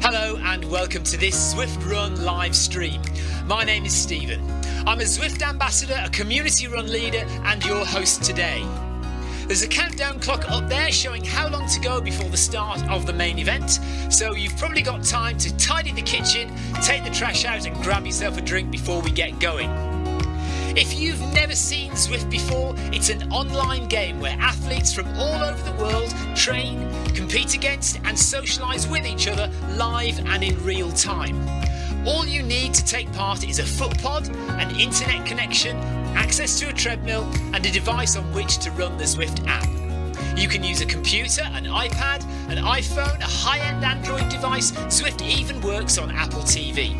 Hello and welcome to this Zwift Run live stream. My name is Stephen. I'm a Zwift ambassador, a community run leader and your host today. There's a countdown clock up there showing how long to go before the start of the main event, so you've probably got time to tidy the kitchen, take the trash out and grab yourself a drink before we get going. If you've never seen Zwift before, it's an online game where athletes from all over the world train, compete against and socialise with each other live and in real time. All you need to take part is a foot pod, an internet connection, access to a treadmill and a device on which to run the Zwift app. You can use a computer, an iPad, an iPhone, a high-end Android device. Zwift even works on Apple TV.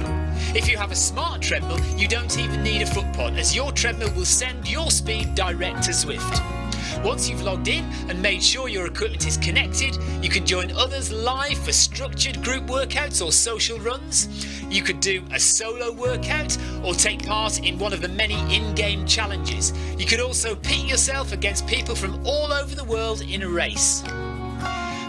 If you have a smart treadmill, you don't even need a foot pod, as your treadmill will send your speed direct to Zwift. Once you've logged in and made sure your equipment is connected, you can join others live for structured group workouts or social runs. You could do a solo workout or take part in one of the many in-game challenges. You could also pit yourself against people from all over the world in a race.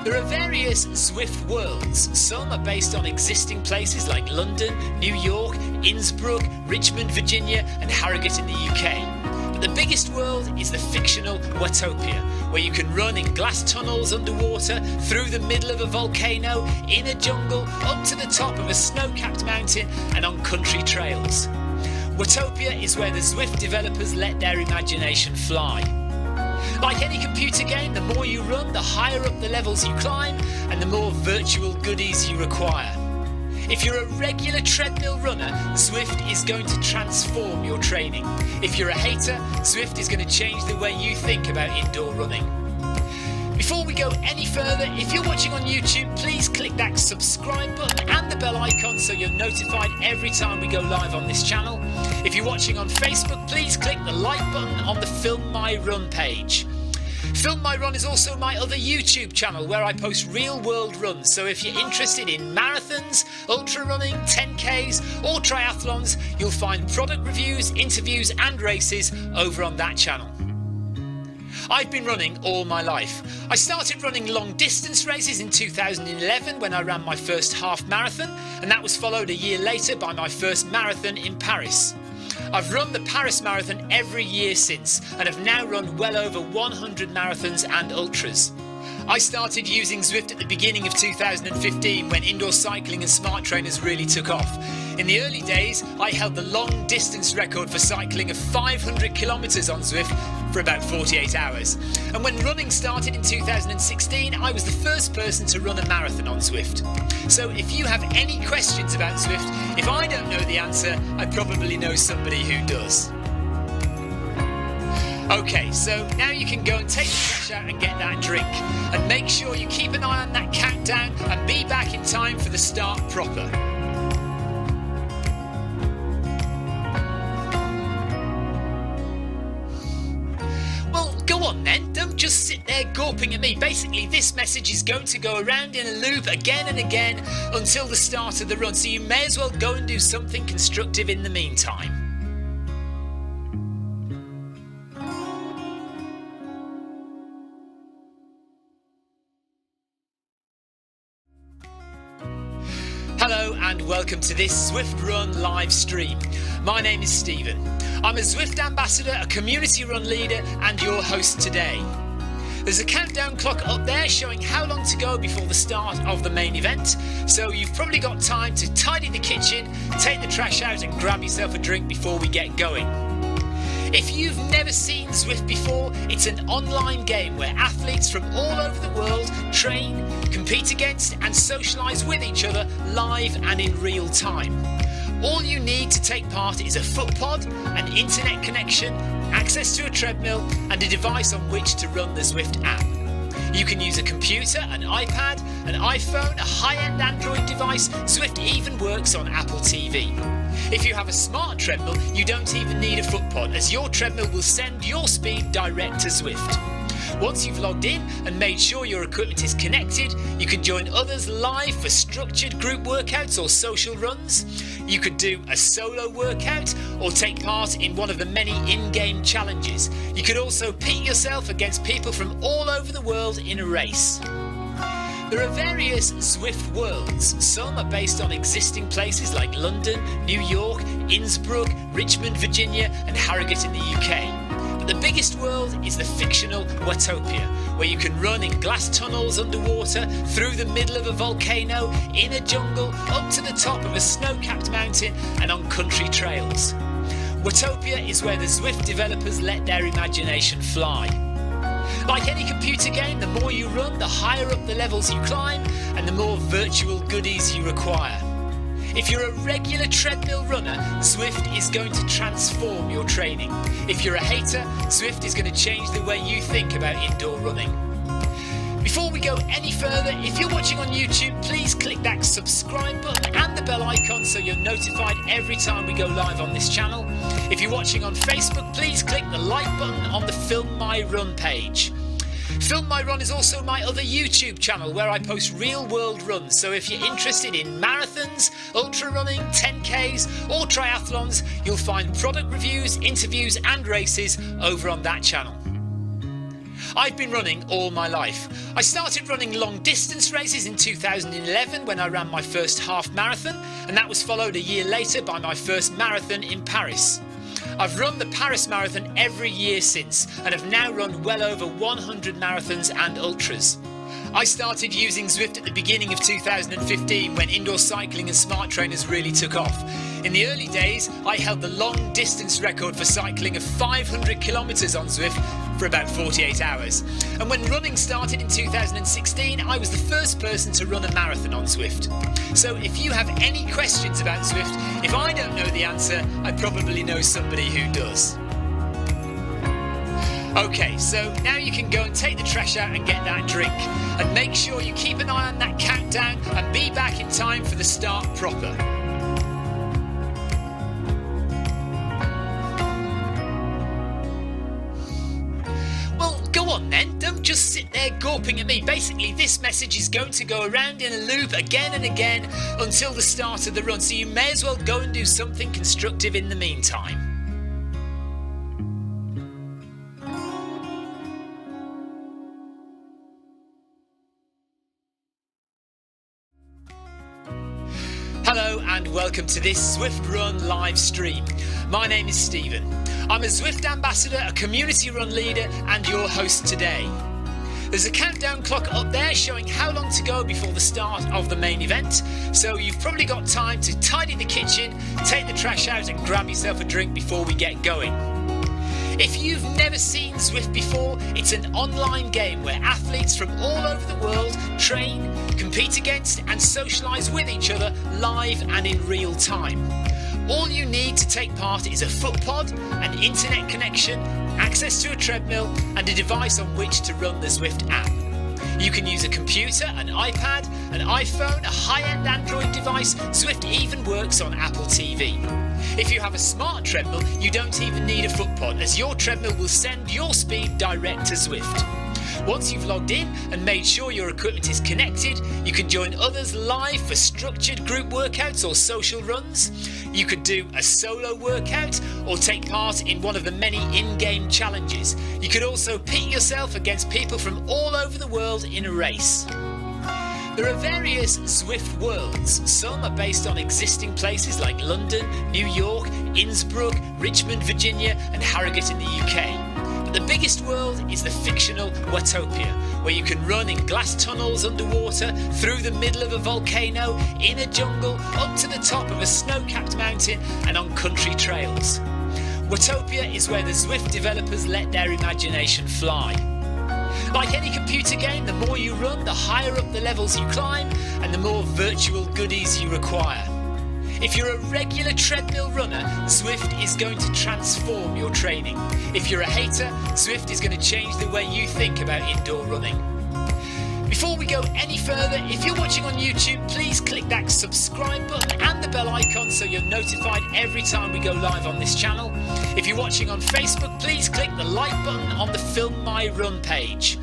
There are various Zwift worlds. Some are based on existing places like London, New York, Innsbruck, Richmond, Virginia and Harrogate in the UK. But the biggest world is the fictional Watopia, where you can run in glass tunnels underwater, through the middle of a volcano, in a jungle, up to the top of a snow-capped mountain and on country trails. Watopia is where the Zwift developers let their imagination fly. Like any computer game, the more you run, the higher up the levels you climb and the more virtual goodies you require. If you're a regular treadmill runner, Zwift is going to transform your training. If you're a hater, Zwift is going to change the way you think about indoor running. Before we go any further, if you're watching on YouTube, please click that subscribe button and the bell icon so you're notified every time we go live on this channel. If you're watching on Facebook, please click the like button on the Film My Run page. Film My Run is also my other YouTube channel where I post real world runs, so if you're interested in marathons, ultra running, 10Ks or triathlons, you'll find product reviews, interviews and races over on that channel. I've been running all my life. I started running long distance races in 2011 when I ran my first half marathon, and that was followed a year later by my first marathon in Paris. I've run the Paris Marathon every year since and have now run well over 100 marathons and ultras. I started using Zwift at the beginning of 2015 when indoor cycling and smart trainers really took off. In the early days, I held the long distance record for cycling of 500 kilometres on Zwift for about 48 hours. And when running started in 2016, I was the first person to run a marathon on Zwift. So if you have any questions about Zwift, if I don't know the answer, I probably know somebody who does. Okay, so now you can go and take the trash out and get that drink. And make sure you keep an eye on that countdown and be back in time for the start proper. Well, go on then, don't just sit there gawping at me. Basically, this message is going to go around in a loop again and again until the start of the run, so you may as well go and do something constructive in the meantime. Hello and welcome to this Zwift Run live stream. My name is Stephen. I'm a Zwift ambassador, a community run leader and your host today. There's a countdown clock up there showing how long to go before the start of the main event, so you've probably got time to tidy the kitchen, take the trash out and grab yourself a drink before we get going. If you've never seen Zwift before, it's an online game where athletes from all over the world train, compete against and socialise with each other live and in real time. All you need to take part is a foot pod, an internet connection, access to a treadmill and a device on which to run the Zwift app. You can use a computer, an iPad, an iPhone, a high-end Android device. Zwift even works on Apple TV. If you have a smart treadmill, you don't even need a foot pod, as your treadmill will send your speed direct to Zwift. Once you've logged in and made sure your equipment is connected, you can join others live for structured group workouts or social runs. You could do a solo workout or take part in one of the many in-game challenges. You could also pit yourself against people from all over the world in a race. There are various Zwift worlds. Some are based on existing places like London, New York, Innsbruck, Richmond, Virginia and Harrogate in the UK. But the biggest world is the fictional Watopia, where you can run in glass tunnels underwater, through the middle of a volcano, in a jungle, up to the top of a snow-capped mountain and on country trails. Watopia is where the Zwift developers let their imagination fly. Like any computer game, the more you run, the higher up the levels you climb and the more virtual goodies you require. If you're a regular treadmill runner, Zwift is going to transform your training. If you're a hater, Zwift is going to change the way you think about indoor running. Before we go any further, if you're watching on YouTube, please click that subscribe button and the bell icon so you're notified every time we go live on this channel. If you're watching on Facebook, please click the like button on the Film My Run page. Film My Run is also my other YouTube channel where I post real world runs, so if you're interested in marathons, ultra running, 10Ks or triathlons, you'll find product reviews, interviews and races over on that channel. I've been running all my life. I started running long distance races in 2011 when I ran my first half marathon, and that was followed a year later by my first marathon in Paris. I've run the Paris Marathon every year since and have now run well over 100 marathons and ultras. I started using Zwift at the beginning of 2015 when indoor cycling and smart trainers really took off. In the early days, I held the long distance record for cycling of 500 kilometres on Zwift for about 48 hours. And when running started in 2016, I was the first person to run a marathon on Zwift. So if you have any questions about Zwift, if I don't know the answer, I probably know somebody who does. Okay, so now you can go and take the trash out and get that drink. And make sure you keep an eye on that countdown and be back in time for the start proper. Well, go on then, don't just sit there gawping at me. Basically, this message is going to go around in a loop again and again until the start of the run, so you may as well go and do something constructive in the meantime. Hello and welcome to this Zwift Run live stream. My name is Stephen. I'm a Zwift ambassador, a community run leader and your host today. There's a countdown clock up there showing how long to go before the start of the main event, so you've probably got time to tidy the kitchen, take the trash out and grab yourself a drink before we get going. If you've never seen Zwift before, it's an online game where athletes from all over the world train, compete against and socialise with each other live and in real time. All you need to take part is a foot pod, an internet connection, access to a treadmill and a device on which to run the Zwift app. You can use a computer, an iPad, an iPhone, a high-end Android device. Zwift even works on Apple TV. If you have a smart treadmill, you don't even need a foot pod, as your treadmill will send your speed direct to Zwift. Once you've logged in and made sure your equipment is connected, you can join others live for structured group workouts or social runs. You could do a solo workout or take part in one of the many in-game challenges. You could also pit yourself against people from all over the world in a race. There are various Zwift worlds. Some are based on existing places like London, New York, Innsbruck, Richmond, Virginia and Harrogate in the UK. But the biggest world is the fictional Watopia, where you can run in glass tunnels underwater, through the middle of a volcano, in a jungle, up to the top of a snow-capped mountain and on country trails. Watopia is where the Zwift developers let their imagination fly. Like any computer game, the more you run, the higher up the levels you climb and the more virtual goodies you require. If you're a regular treadmill runner, Zwift is going to transform your training. If you're a hater, Zwift is going to change the way you think about indoor running. Before we go any further, if you're watching on YouTube, please click that subscribe button and the bell icon so you're notified every time we go live on this channel. If you're watching on Facebook, please click the like button on the Film My Run page.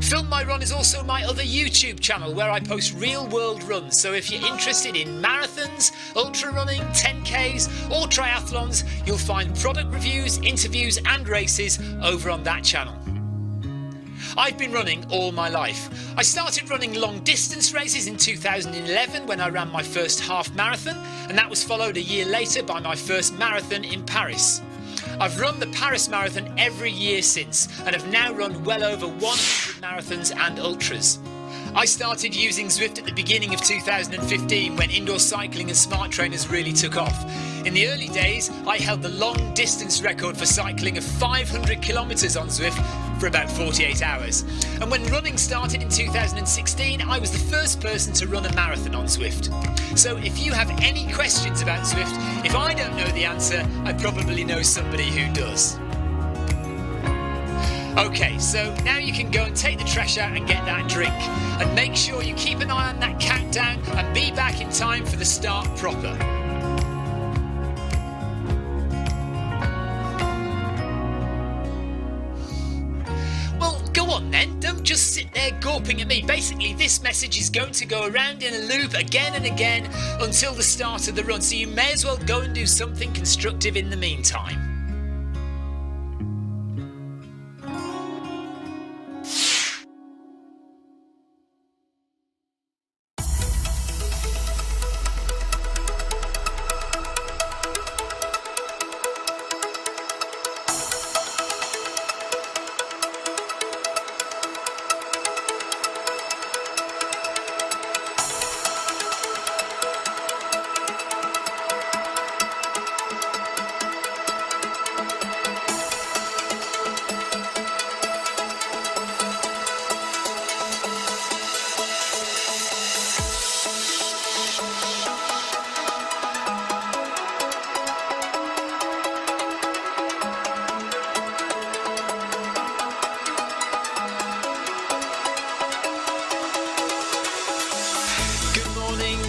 Film My Run is also my other YouTube channel where I post real world runs, so if you're interested in marathons, ultra running, 10Ks or triathlons, you'll find product reviews, interviews and races over on that channel. I've been running all my life. I started running long distance races in 2011 when I ran my first half marathon, and that was followed a year later by my first marathon in Paris. I've run the Paris Marathon every year since, and have now run well over 100 marathons and ultras. I started using Zwift at the beginning of 2015 when indoor cycling and smart trainers really took off. In the early days, I held the long distance record for cycling of 500 kilometres on Zwift for about 48 hours. And when running started in 2016, I was the first person to run a marathon on Zwift. So if you have any questions about Zwift, if I don't know the answer, I probably know somebody who does. Okay, so now you can go and take the trash out and get that drink. And make sure you keep an eye on that countdown and be back in time for the start proper. Well, go on then, don't just sit there gawping at me. Basically, this message is going to go around in a loop again and again until the start of the run, so you may as well go and do something constructive in the meantime.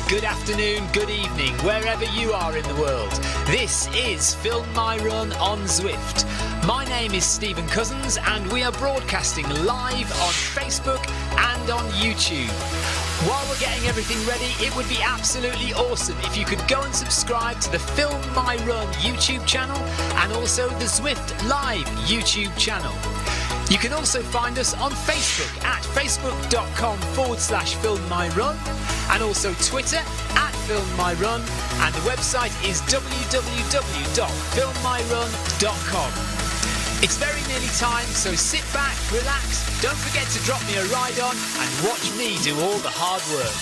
Good afternoon, good evening, wherever you are in the world. This is Film My Run on Zwift. My name is Stephen Cousins and we are broadcasting live on Facebook and on YouTube. While we're getting everything ready, it would be absolutely awesome if you could go and subscribe to the Film My Run YouTube channel and also the Zwift Live YouTube channel. You can also find us on Facebook at facebook.com/filmmyrun and also Twitter at filmmyrun, and the website is www.filmmyrun.com. It's very nearly time, so sit back, relax, don't forget to drop me a ride on and watch me do all the hard work.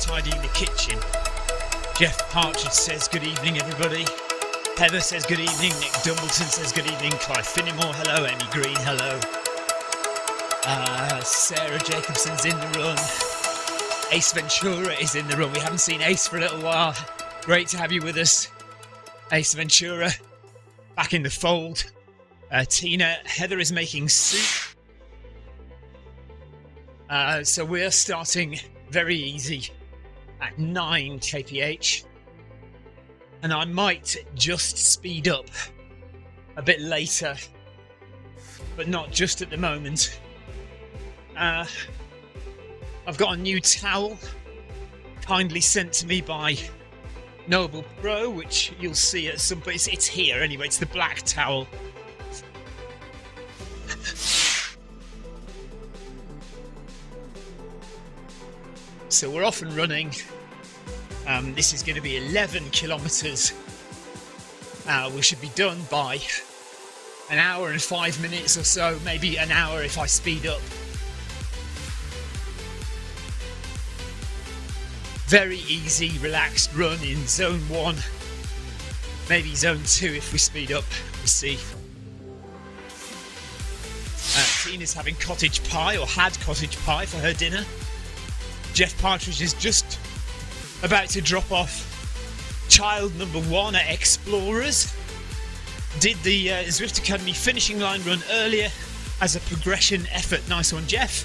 Tidying the kitchen. Jeff Partridge says good evening everybody. Heather says good evening. Nick Dumbleton says good evening. Clive Finnimore, hello. Amy Green, hello. Sarah Jacobson's in the run. Ace Ventura is in the run. We haven't seen Ace for a little while. Great to have you with us, Ace Ventura, back in the fold. Tina, Heather is making soup. So we're starting very easy at 9 kph, and I might just speed up a bit later, but not just at the moment. I've got a new towel kindly sent to me by Noble Pro, which you'll see at some point. It's here anyway. It's the black towel. So we're off and running. This is going to be 11 kilometres. We should be done by an hour and 5 minutes or so, maybe an hour if I speed up. Very easy, relaxed run in zone 1, maybe zone 2 if we speed up, we'll see. Tina's having cottage pie, or had cottage pie for her dinner. Jeff Partridge is just about to drop off child number 1 at Explorers. Did the Zwift Academy finishing line run earlier as a progression effort. Nice one, Jeff.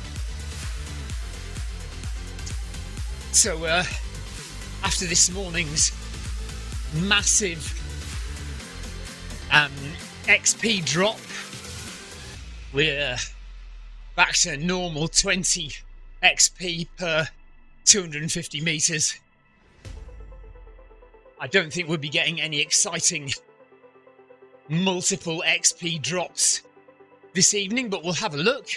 So after this morning's massive XP drop, we're back to normal 20 XP per 250 meters. I don't think we'll be getting any exciting multiple XP drops this evening, but we'll have a look.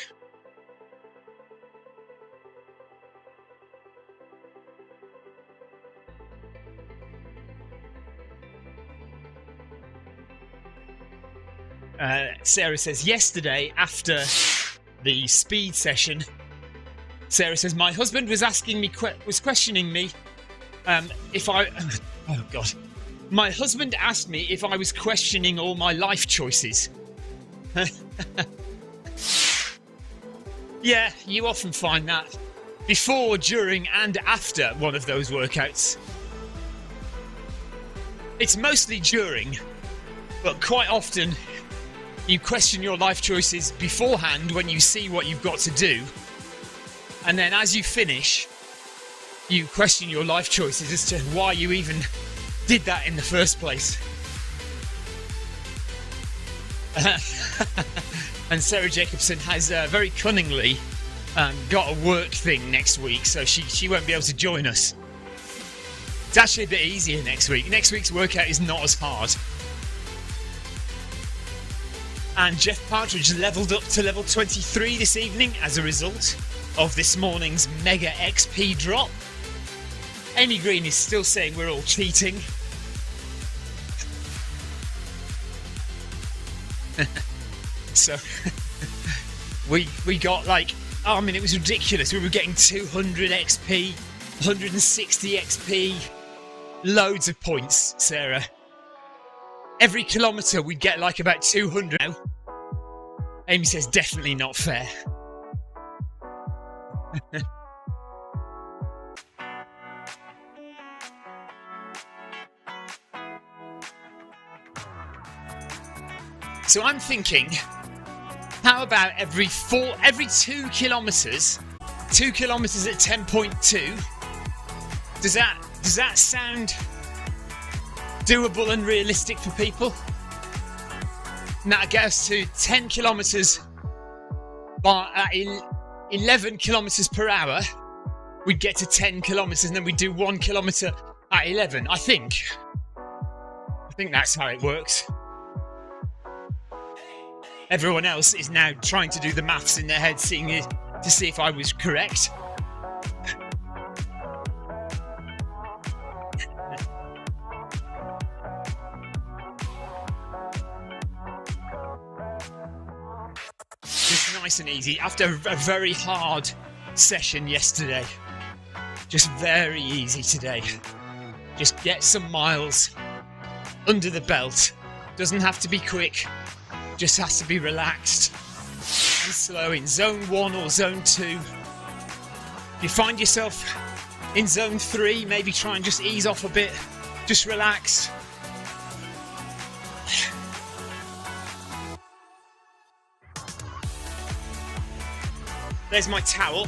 Sarah says, yesterday after the speed session, Sarah says, my husband was asking me, was questioning me if I... Oh, God. My husband asked me if I was questioning all my life choices. Yeah, you often find that before, during, and after one of those workouts. It's mostly during, but quite often you question your life choices beforehand when you see what you've got to do. And then as you finish, you question your life choices as to why you even did that in the first place. And Sarah Jacobson has very cunningly got a work thing next week, so she won't be able to join us. It's actually a bit easier next week. Next week's workout is not as hard. And Jeff Partridge leveled up to level 23 this evening as a result of this morning's mega XP drop. Amy Green is still saying we're all cheating. So we got like, I mean, it was ridiculous. We were getting 200 XP, 160 XP, loads of points, Sarah. Every kilometre we'd get like about 200 now. Amy says definitely not fair. So I'm thinking, how about every 2 kilometres, 2 kilometres at 10.2? Does that sound doable and realistic for people? And that'll get us to 10 kilometres at 11 kilometres per hour. We'd get to 10 kilometres and then we'd do 1 kilometre at 11. I think that's how it works. Everyone else is now trying to do the maths in their head, seeing it to see if I was correct. Just nice and easy after a very hard session yesterday. Just very easy today. Just get some miles under the belt. Doesn't have to be quick. Just has to be relaxed and slow in zone 1 or zone 2. If you find yourself in zone 3, maybe try and just ease off a bit. Just relax. There's my towel.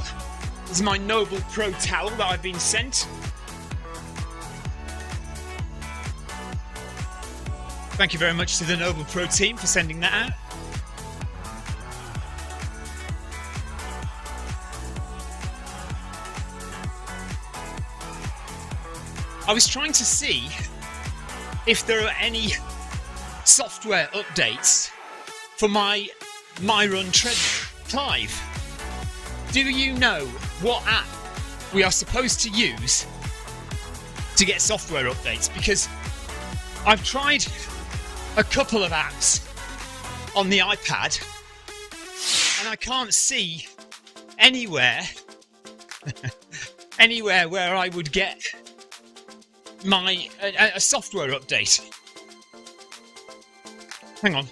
This is my Noble Pro towel that I've been sent. Thank you very much to the Noble Pro team for sending that out. I was trying to see if there are any software updates for my Run treadmill. Clive, do you know what app we are supposed to use to get software updates? Because I've tried a couple of apps on the iPad, and I can't see anywhere where I would get my a software update. Hang on.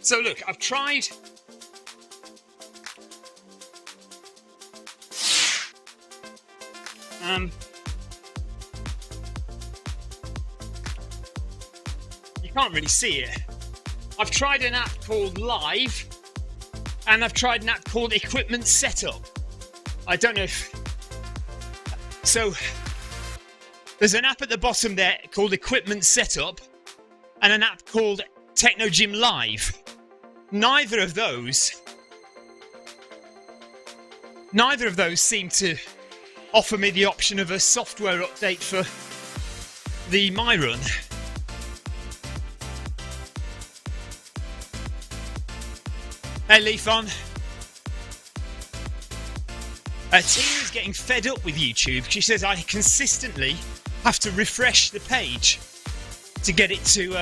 So look, I've tried. You can't really see it. I've tried an app called Live, and I've tried an app called Equipment Setup. I don't know if... So, there's an app at the bottom there called Equipment Setup, and an app called Techno Gym Live. Neither of those seem to offer me the option of a software update for the MyRun. Hey, Leafon. Tina's getting fed up with YouTube. She says I consistently have to refresh the page to get it to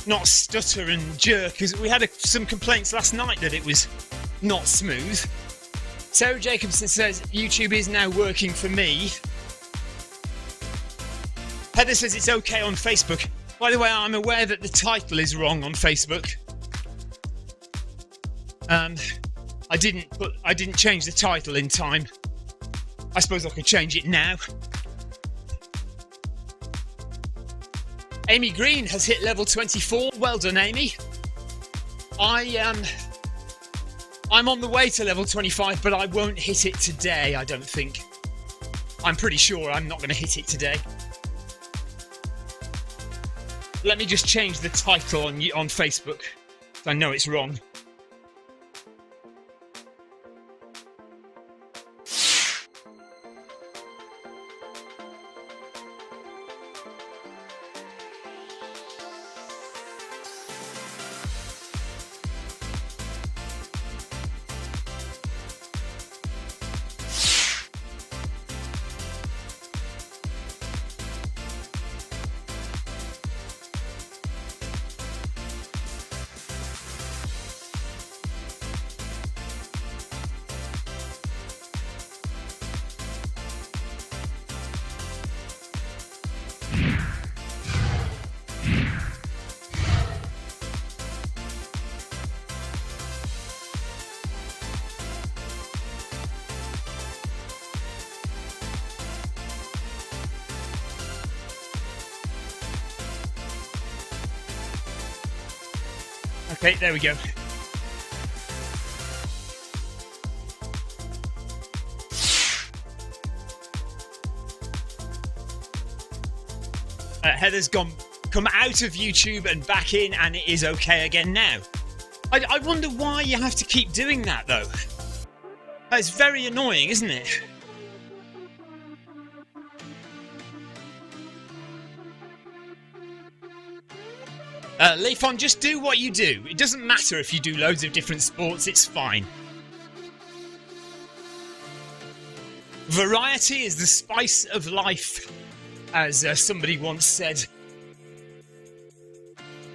not stutter and jerk, because we had some complaints last night that it was not smooth. Sarah Jacobson says YouTube is now working for me. Heather says it's okay on Facebook. By the way, I'm aware that the title is wrong on Facebook. I didn't change the title in time. I suppose I could change it now. Amy Green has hit level 24. Well done, Amy. I'm on the way to level 25, but I won't hit it today, I don't think. I'm pretty sure I'm not going to hit it today. Let me just change the title on Facebook. I know it's wrong. Okay, there we go. Heather's come out of YouTube and back in, and it is okay again now. I wonder why you have to keep doing that, though. It's very annoying, isn't it? Leafon, just do what you do. It doesn't matter if you do loads of different sports, it's fine. Variety is the spice of life, as somebody once said.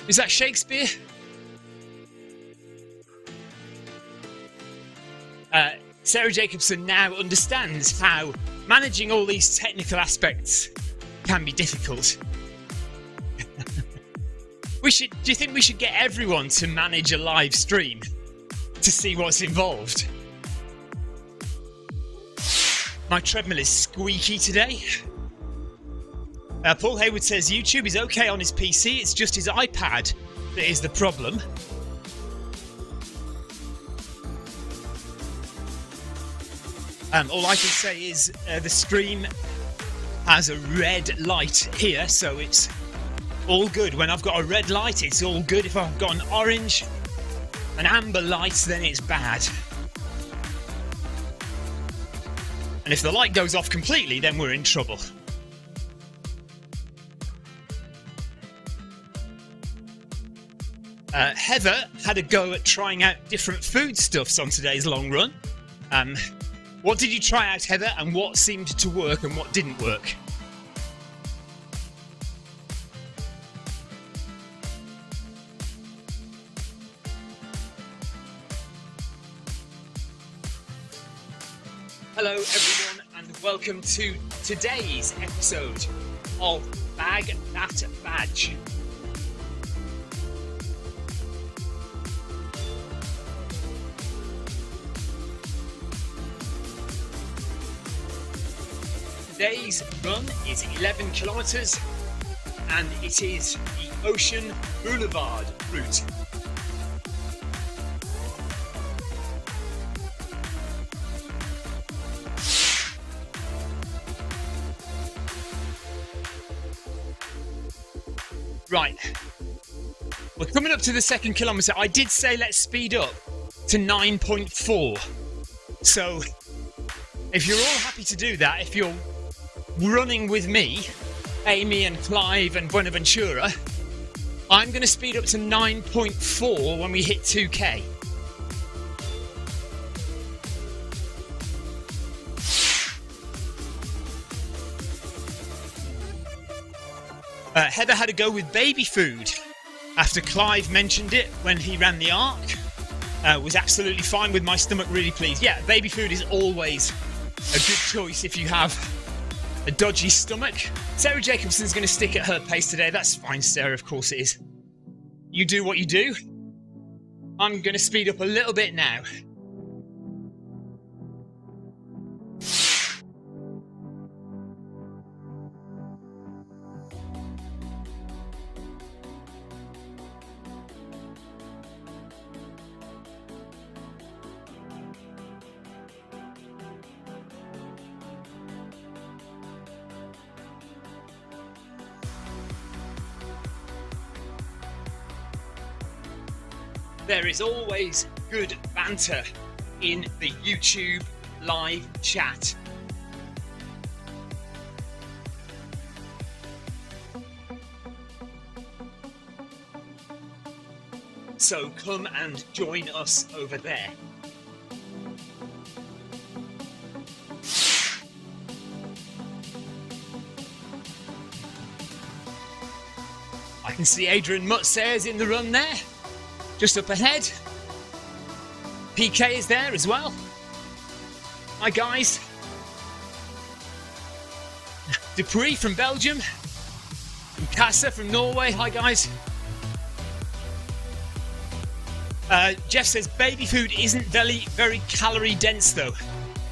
Is that Shakespeare? Sarah Jacobson now understands how managing all these technical aspects can be difficult. Do you think we should get everyone to manage a live stream to see what's involved? My treadmill is squeaky today. Paul Hayward says YouTube is okay on his PC, it's just his iPad that is the problem. All I can say is the stream has a red light here, so it's all good. When I've got a red light, it's all good. If I've got an orange, an amber light, then it's bad. And if the light goes off completely, then we're in trouble. Heather had a go at trying out different foodstuffs on today's long run. What did you try out, Heather, and what seemed to work and what didn't work? Hello everyone and welcome to today's episode of Bag That Badge. Today's run is 11 kilometres and it is the Ocean Boulevard route. Right, we're coming up to the second kilometre. I did say let's speed up to 9.4. So if you're all happy to do that, if you're running with me, Amy and Clive and Buenaventura, I'm going to speed up to 9.4 when we hit 2k. Heather had a go with baby food after Clive mentioned it when he ran the Arc. Was absolutely fine with my stomach, really pleased. Yeah, baby food is always a good choice if you have a dodgy stomach. Sarah Jacobson's going to stick at her pace today. That's fine, Sarah, of course it is. You do what you do. I'm going to speed up a little bit now. There is always good banter in the YouTube live chat. So come and join us over there. I can see Adrian Mutzers in the run there. Just up ahead. PK is there as well. Hi guys. Dupuy from Belgium. And Kassa from Norway. Hi guys. Jeff says baby food isn't very calorie dense though.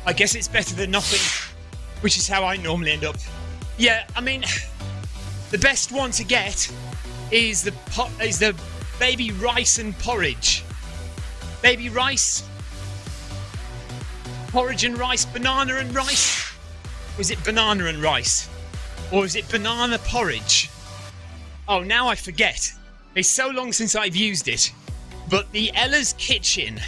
I guess it's better than nothing, which is how I normally end up. Yeah, I mean, the best one to get is the baby rice and porridge. Baby rice, porridge and rice, banana and rice. Was it banana and rice? Or is it banana porridge? Oh, now I forget. It's so long since I've used it. But the Ella's Kitchen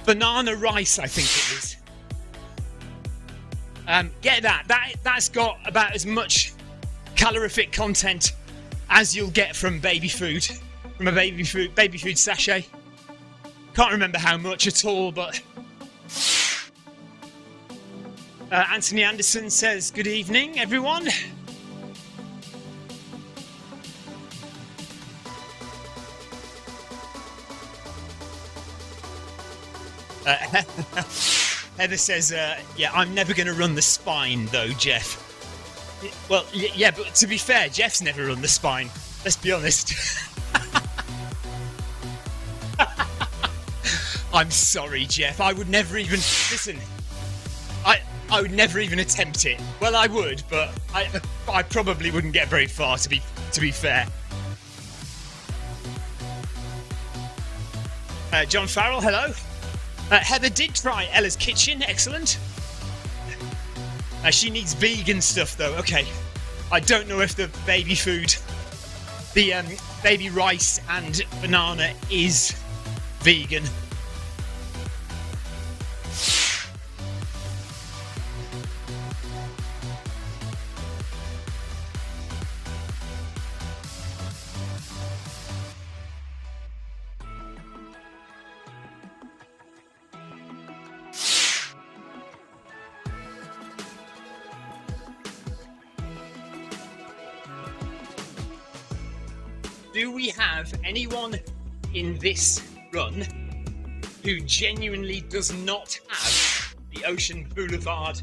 banana rice, I think it is. Get that. That's got about as much calorific content as you'll get from baby food, from a baby food sachet. Can't remember how much at all, but Anthony Anderson says good evening everyone. Heather says yeah, I'm never going to run the spine though, Jeff. Well, yeah, but to be fair, Jeff's never run the spine. Let's be honest. I'm sorry, Jeff. I would never even... Listen, I would never even attempt it. Well, I would, but I probably wouldn't get very far, to be fair. John Farrell, hello. Heather did try Ella's Kitchen. Excellent. She needs vegan stuff though. Okay, I don't know if the baby food, the baby rice and banana is vegan. do we have anyone in this run who genuinely does not have the Ocean Boulevard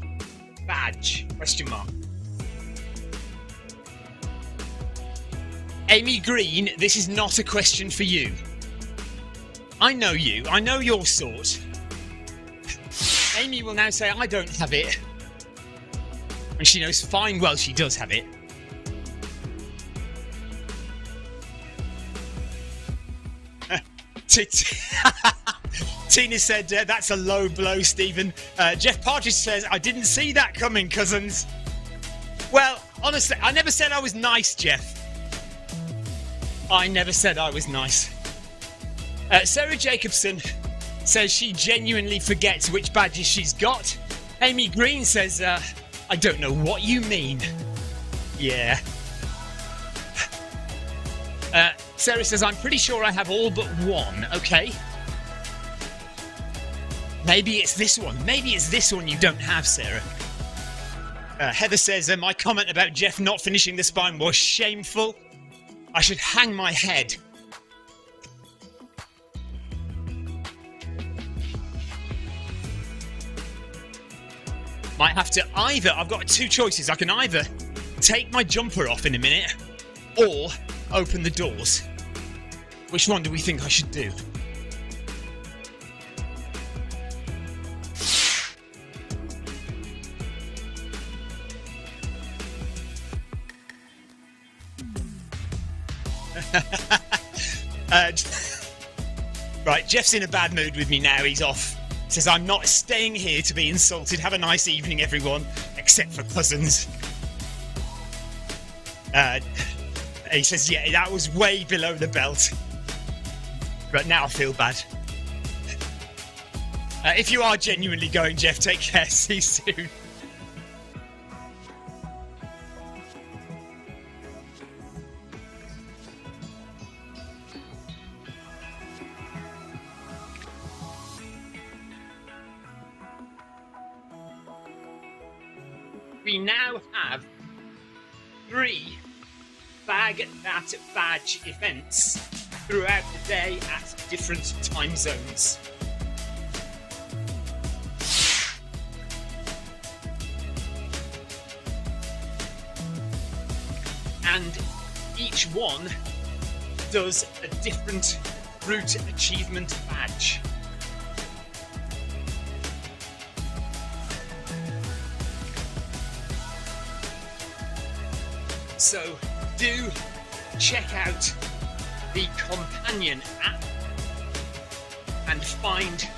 badge? Question mark. Amy Green, this is not a question for you. I know you. I know your sort. Amy will now say, I don't have it. And she knows fine well she does have it. Tina said, that's a low blow, Stephen. Jeff Partridge says, I didn't see that coming, cousins. Well, honestly, I never said I was nice, Jeff. I never said I was nice. Sarah Jacobson says she genuinely forgets which badges she's got. Amy Green says, I don't know what you mean. Yeah. Sarah says, I'm pretty sure I have all but one. Okay. Maybe it's this one. Maybe it's this one you don't have, Sarah. Heather says, my comment about Jeff not finishing the spine was shameful. I should hang my head. Might have to either, I've got two choices. I can either take my jumper off in a minute or open the doors. Which one do we think I should do? Right, Jeff's in a bad mood with me now. He's off. Says, I'm not staying here to be insulted. Have a nice evening, everyone, except for cousins. He says, yeah, that was way below the belt. But now I feel bad. If you are genuinely going, Jeff, take care. See you soon. We now have 3 Bag That Badge events throughout the day at different time zones. And each one does a different Route Achievement Badge. So do check out the companion app and find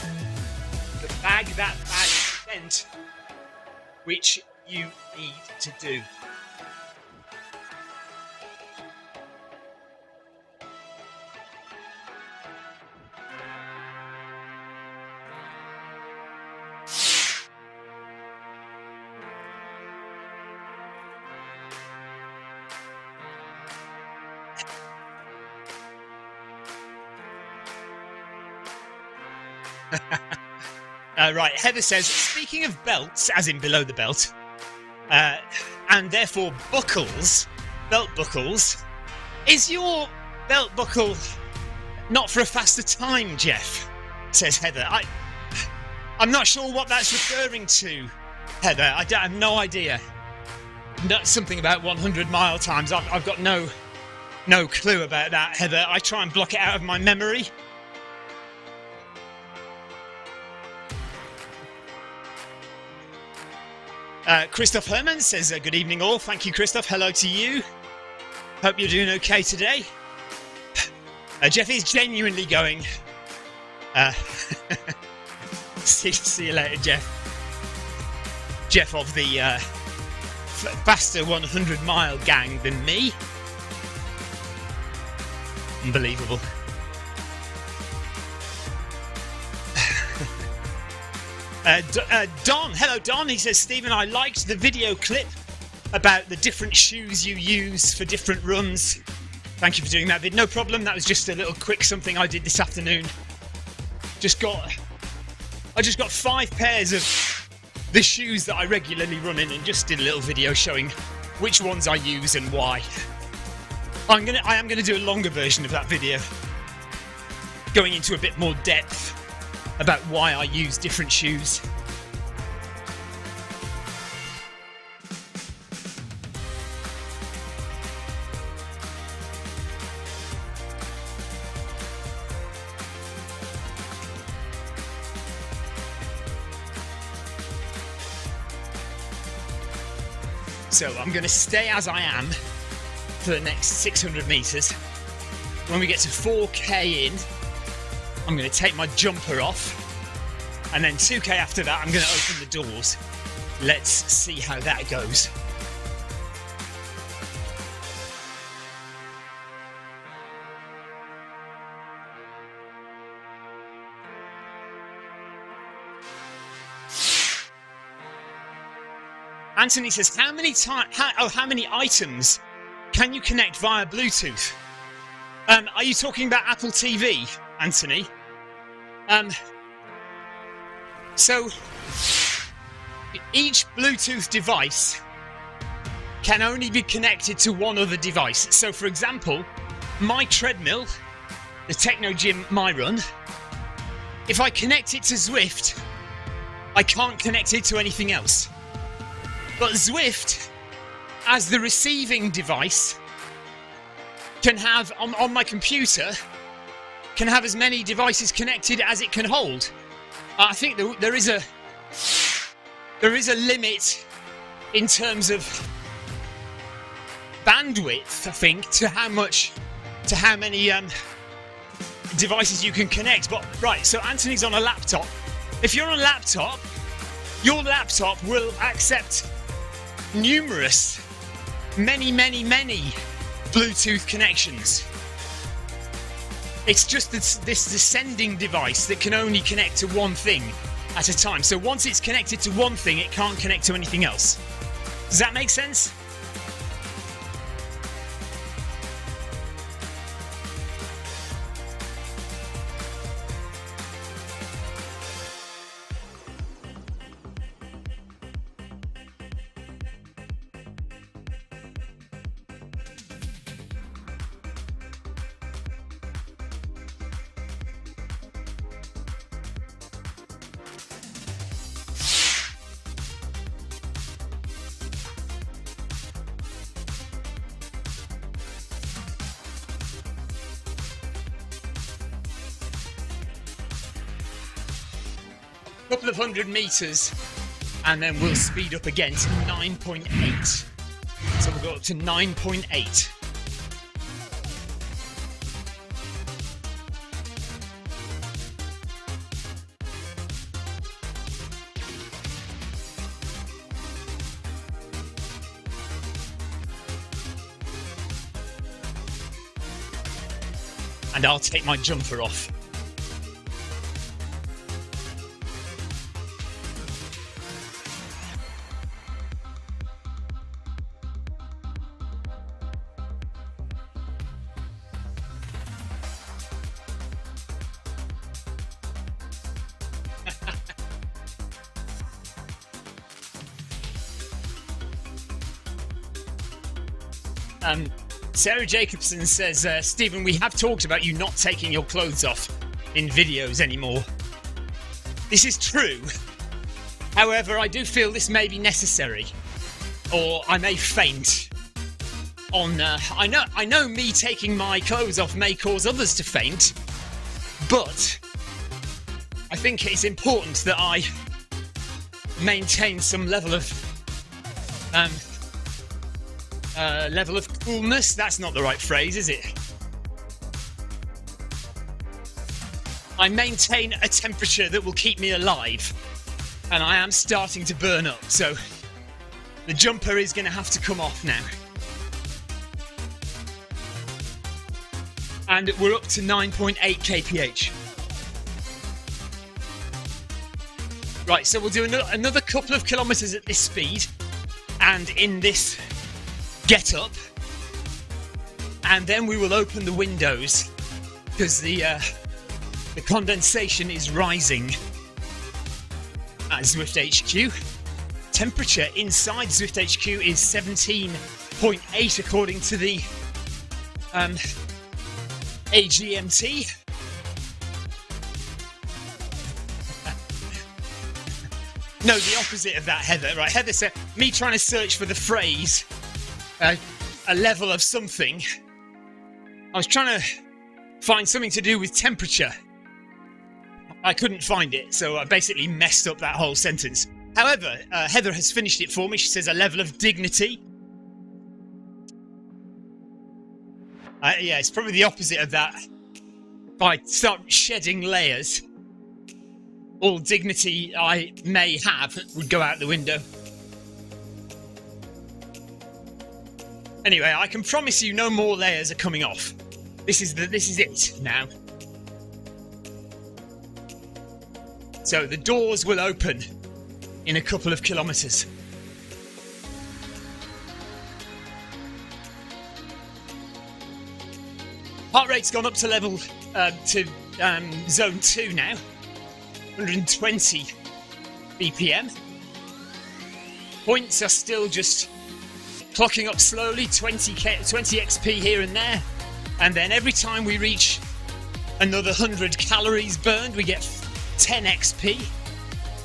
the Bag That Badge event which you need to do. Right, Heather says, speaking of belts, as in below the belt, and therefore buckles, belt buckles, is your belt buckle not for a faster time, Jeff? Says Heather. I'm not sure what that's referring to, Heather. I have no idea. That's something about 100-mile times. I've got no clue about that, Heather. I try and block it out of my memory. Christoph Herman says, good evening all. Thank you, Christoph. Hello to you. Hope you're doing okay today. Jeff is genuinely going. See you later, Jeff. Jeff of the faster 100-mile gang than me. Unbelievable. Don, hello Don, he says, Stephen, I liked the video clip about the different shoes you use for different runs. Thank you for doing that vid. No problem, that was just a little quick something I did this afternoon. I just got 5 pairs of the shoes that I regularly run in and just did a little video showing which ones I use and why. I am gonna do a longer version of that video, going into a bit more depth about why I use different shoes. So I'm going to stay as I am for the next 600 metres. When we get to 4k in, I'm going to take my jumper off, and then 2k after that I'm going to open the doors. Let's see how that goes. Anthony says, how many items can you connect via Bluetooth? Are you talking about Apple TV, Anthony? So each Bluetooth device can only be connected to one other device. So for example, my treadmill, the Techno Gym My Run, if I connect it to Zwift, I can't connect it to anything else. But Zwift, as the receiving device, can have, on my computer, can have as many devices connected as it can hold. I think there is a limit in terms of bandwidth, I think, to how many devices you can connect. But right, so Anthony's on a laptop. If you're on a laptop, your laptop will accept numerous, many Bluetooth connections. It's just this descending device that can only connect to one thing at a time. So once it's connected to one thing, it can't connect to anything else. Does that make sense? Couple of 100 meters, and then we'll speed up again to 9.8. So we'll go up to 9.8. And I'll take my jumper off. Sarah Jacobson says, Stephen, we have talked about you not taking your clothes off in videos anymore. This is true. However, I do feel this may be necessary, or I may faint. I know me taking my clothes off may cause others to faint, but I think it's important that I maintain some level of coolness. That's not the right phrase, is it? I maintain a temperature that will keep me alive, and I am starting to burn up, so the jumper is going to have to come off now. And we're up to 9.8 kph. Right, so we'll do another couple of kilometres at this speed and in this get up, and then we will open the windows because the condensation is rising at Zwift HQ. Temperature inside Zwift HQ is 17.8 according to the AGMT. No, the opposite of that, Heather. Right, Heather said, me trying to search for the phrase, a level of something. I was trying to find something to do with temperature. I couldn't find it, so I basically messed up that whole sentence. However, Heather has finished it for me. She says a level of dignity. Yeah, it's probably the opposite of that. If I start shedding layers, all dignity I may have would go out the window. Anyway, I can promise you no more layers are coming off. This is it now. So the doors will open in a couple of kilometres. Heart rate's gone up to level zone 2 now. 120 BPM. Points are still just clocking up slowly, 20 XP here and there. And then every time we reach another 100 calories burned, we get 10 XP.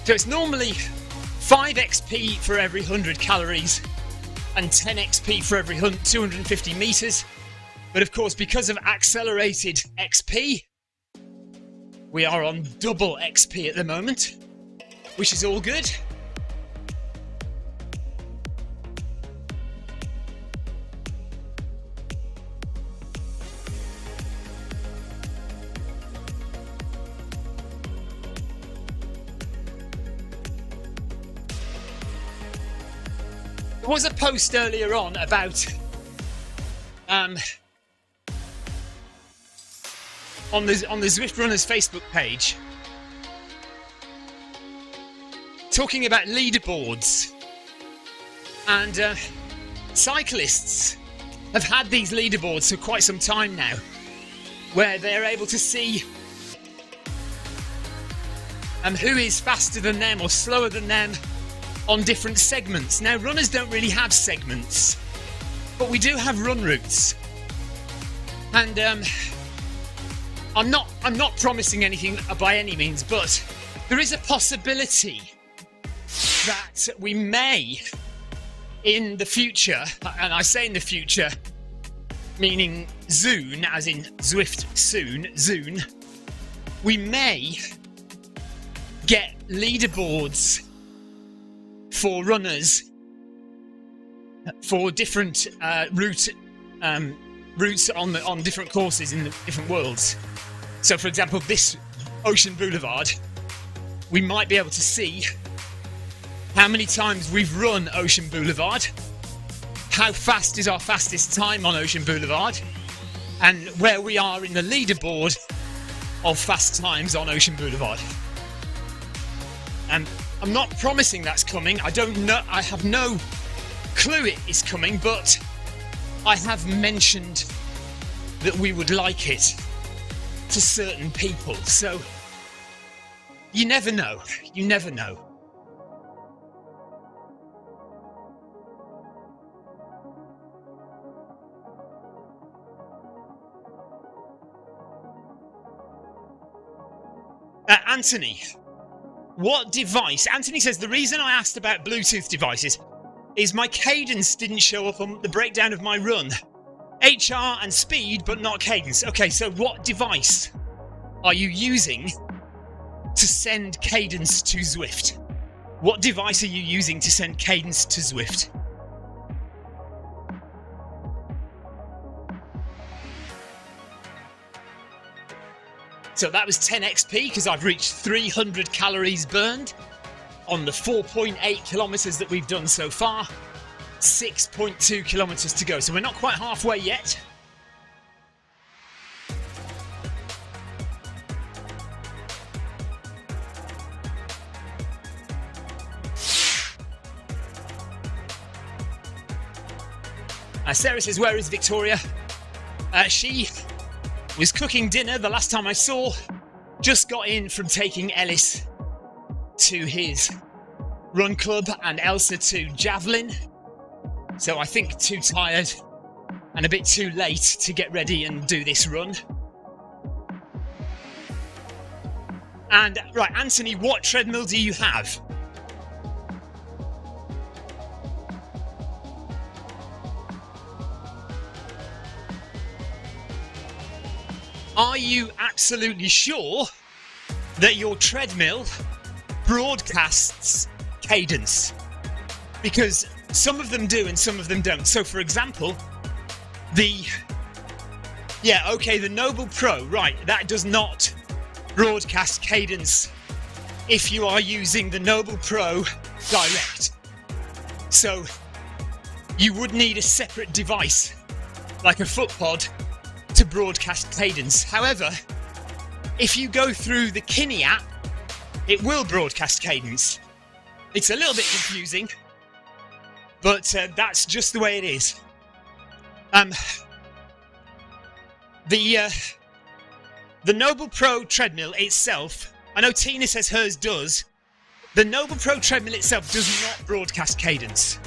So it's normally 5 XP for every 100 calories and 10 XP for every 250 meters. But of course, because of accelerated XP, we are on double XP at the moment, which is all good. There was a post earlier on about on the Zwift Runners Facebook page, talking about leaderboards, and cyclists have had these leaderboards for quite some time now, where they're able to see who is faster than them or slower than them on different segments. Now, runners don't really have segments, but we do have run routes, and I'm not promising anything by any means, but there is a possibility that we may, in the future, and I say in the future, meaning soon, as in Zwift soon, we may get leaderboards for runners for different routes on different courses in the different worlds. So, for example, this Ocean Boulevard, we might be able to see how many times we've run Ocean Boulevard, how fast is our fastest time on Ocean Boulevard, and where we are in the leaderboard of fast times on Ocean Boulevard. And I'm not promising that's coming. I don't know. I have no clue it is coming, but I have mentioned that we would like it to certain people. So you never know. You never know. Anthony, what device? Anthony says, the reason I asked about Bluetooth devices is my cadence didn't show up on the breakdown of my run. HR and speed, but not cadence. Okay, so what device are you using to send cadence to Zwift? What device are you using to send cadence to Zwift? So that was 10 XP because I've reached 300 calories burned on the 4.8 kilometers that we've done so far. 6.2 kilometers to go. So we're not quite halfway yet. Sarah says, where is Victoria? She was cooking dinner the last time I saw. Just got in from taking Ellis to his run club and Elsa to javelin. So I think too tired and a bit too late to get ready and do this run. And right, Anthony, what treadmill do you have? Are you absolutely sure that your treadmill broadcasts cadence? Because some of them do and some of them don't. So for example, the Noble Pro, right, that does not broadcast cadence if you are using the Noble Pro Direct. So you would need a separate device, like a footpod, to broadcast cadence. However, if you go through the Kinney app, it will broadcast cadence. It's a little bit confusing, but that's just the way it is. The Noble Pro treadmill itself, I know Tina says hers does. The Noble Pro treadmill itself does not broadcast cadence.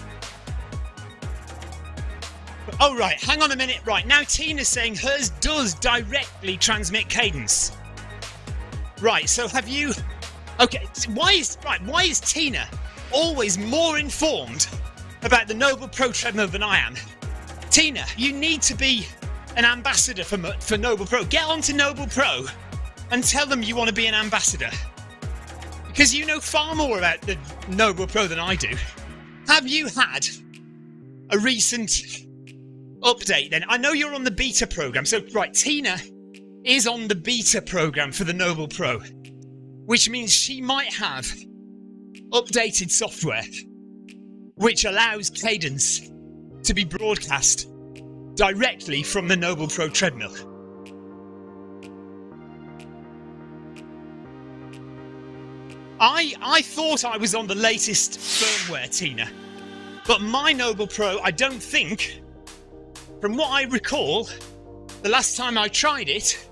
Oh right, hang on a minute. Right, now Tina's saying hers does directly transmit cadence. Right, so have you... Okay, why is Tina always more informed about the Noble Pro treadmill than I am? Tina, you need to be an ambassador for Noble Pro. Get onto Noble Pro and tell them you want to be an ambassador. Because you know far more about the Noble Pro than I do. Have you had a recent update then? I know you're on the beta program. So, right, Tina is on the beta program for the Noble Pro, which means she might have updated software which allows cadence to be broadcast directly from the Noble Pro treadmill. I thought I was on the latest firmware, Tina, but my Noble Pro, I don't think, from what I recall, the last time I tried it,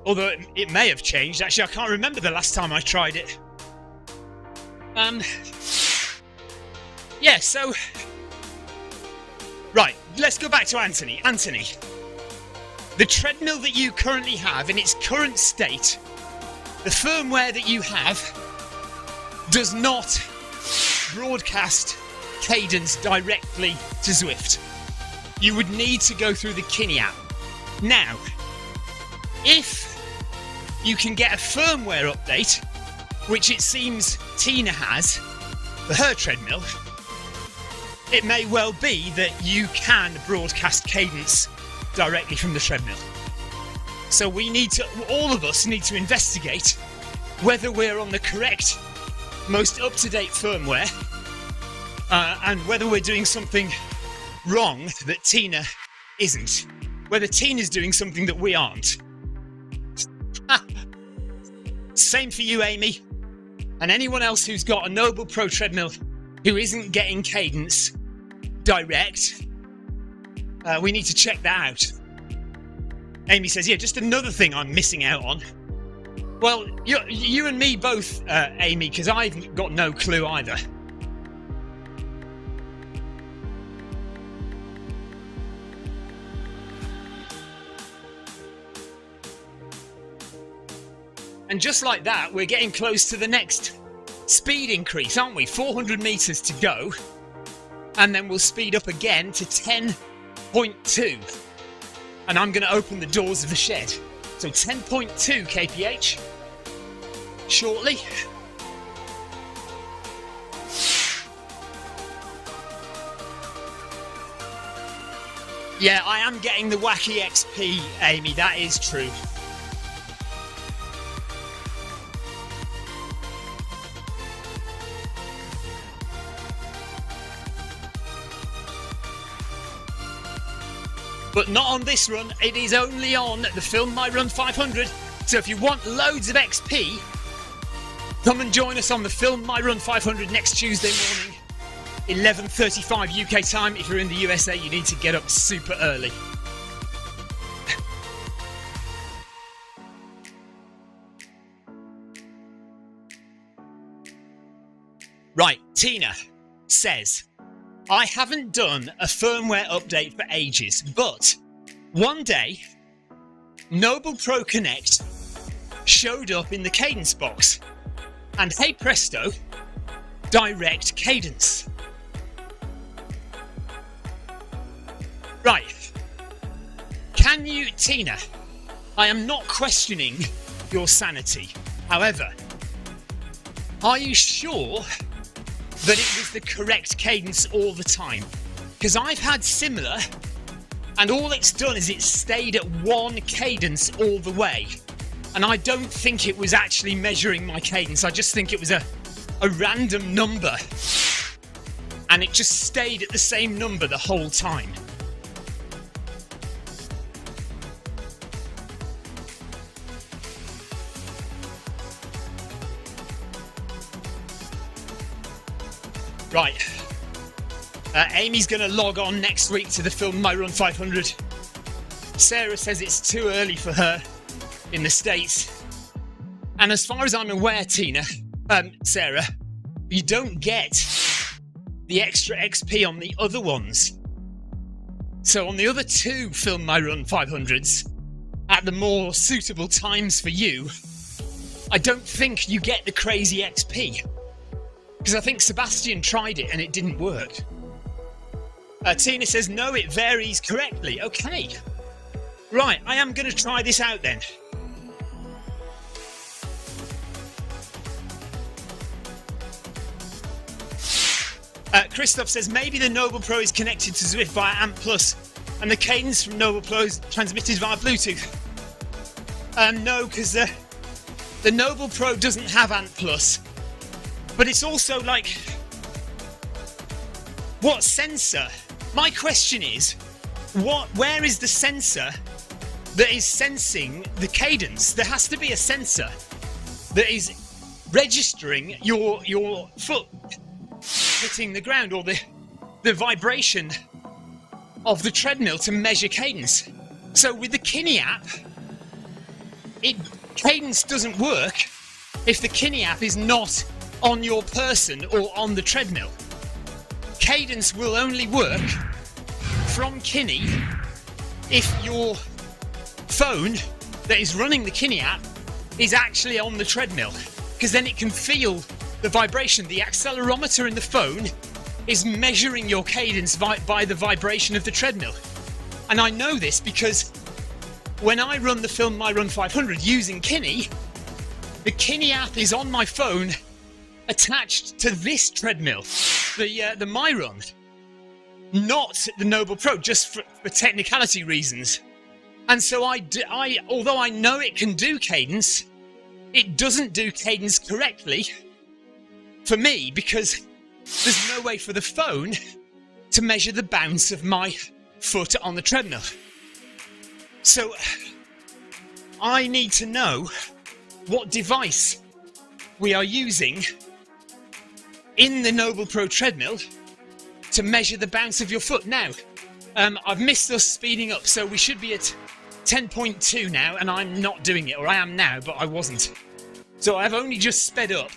although it may have changed, actually I can't remember the last time I tried it. Yeah, so... Right, let's go back to Anthony. Anthony, the treadmill that you currently have in its current state, the firmware that you have, does not broadcast cadence directly to Zwift. You would need to go through the Kinney app. Now, if you can get a firmware update, which it seems Tina has for her treadmill, it may well be that you can broadcast cadence directly from the treadmill. So all of us need to investigate whether we're on the correct, most up-to-date firmware, and whether we're doing something wrong that Tina isn't. Whether Tina's doing something that we aren't. Same for you, Amy. And anyone else who's got a Noble Pro treadmill who isn't getting cadence direct, we need to check that out. Amy says, yeah, just another thing I'm missing out on. Well, you and me both, Amy, because I've got no clue either. And just like that, we're getting close to the next speed increase, aren't we? 400 metres to go. And then we'll speed up again to 10.2. And I'm going to open the doors of the shed. So 10.2 kph. Shortly. Yeah, I am getting the wacky XP, Amy. That is true. But not on this run, it is only on the Film My Run 500. So if you want loads of XP, come and join us on the Film My Run 500 next Tuesday morning, 11:35 UK time. If you're in the USA, you need to get up super early. Right, Tina says, I haven't done a firmware update for ages, but one day, Noble Pro Connect showed up in the cadence box, and hey presto, direct cadence. Right. Can you, Tina, I am not questioning your sanity. However, are you sure that it was the correct cadence all the time? Because I've had similar, and all it's done is it's stayed at one cadence all the way. And I don't think it was actually measuring my cadence. I just think it was a random number. And it just stayed at the same number the whole time. Right, Amy's going to log on next week to the Film My Run 500. Sarah says it's too early for her in the States. And as far as I'm aware, Tina, Sarah, you don't get the extra XP on the other ones. So on the other two Film My Run 500s, at the more suitable times for you, I don't think you get the crazy XP. Because I think Sebastian tried it and it didn't work. Tina says, no, it varies correctly. Okay. Right, I am going to try this out then. Christoph says, maybe the Noble Pro is connected to Zwift via AMP Plus and the cadence from Noble Pro is transmitted via Bluetooth. No, because the Noble Pro doesn't have AMP Plus. But it's also like, what sensor? My question is, where is the sensor that is sensing the cadence? There has to be a sensor that is registering your foot hitting the ground or the vibration of the treadmill to measure cadence. So with the Kini app, cadence doesn't work if the Kini app is not on your person or on the treadmill. Cadence will only work from Kini if your phone that is running the Kini app is actually on the treadmill, because then it can feel the vibration. The accelerometer in the phone is measuring your cadence by the vibration of the treadmill. And I know this because when I run the Film My Run 500 using Kini, the Kini app is on my phone attached to this treadmill, the My Run, not the Noble Pro, just for technicality reasons. And so although I know it can do cadence, it doesn't do cadence correctly for me because there's no way for the phone to measure the bounce of my foot on the treadmill. So I need to know what device we are using in the Noble Pro treadmill to measure the bounce of your foot. Now, I've missed us speeding up, so we should be at 10.2 now, and I'm not doing it, or I am now, but I wasn't. So I've only just sped up.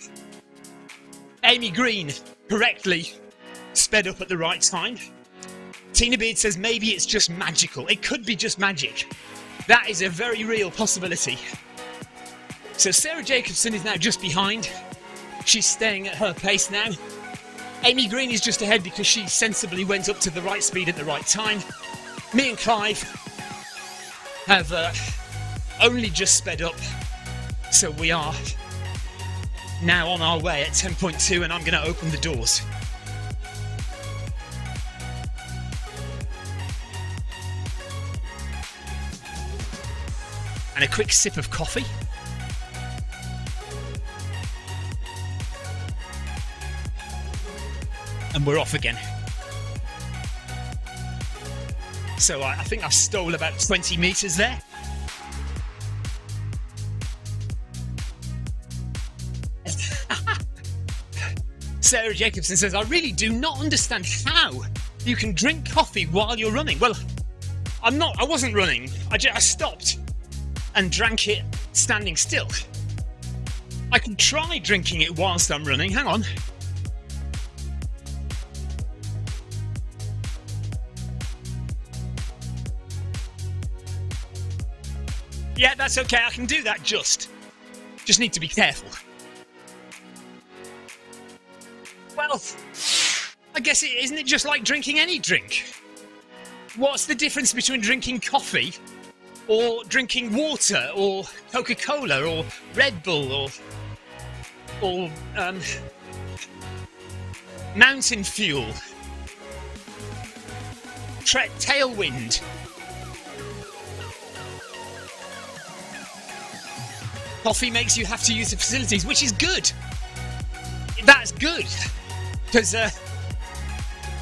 Amy Green correctly sped up at the right time. Tina Beard says maybe it's just magical. It could be just magic. That is a very real possibility. So Sarah Jacobson is now just behind. She's staying at her pace now. Amy Green is just ahead because she sensibly went up to the right speed at the right time. Me and Clive have only just sped up. So we are now on our way at 10.2 and I'm going to open the doors. And a quick sip of coffee. And we're off again. So I think I've stole about 20 metres there. Sarah Jacobson says, I really do not understand how you can drink coffee while you're running. Well, I wasn't running. I stopped and drank it standing still. I can try drinking it whilst I'm running. Hang on. Yeah, that's okay. I can do that. Just need to be careful. Well, I guess isn't it just like drinking any drink? What's the difference between drinking coffee or drinking water or Coca-Cola or Red Bull or mountain fuel, tailwind? Coffee makes you have to use the facilities, which is good. That's good, because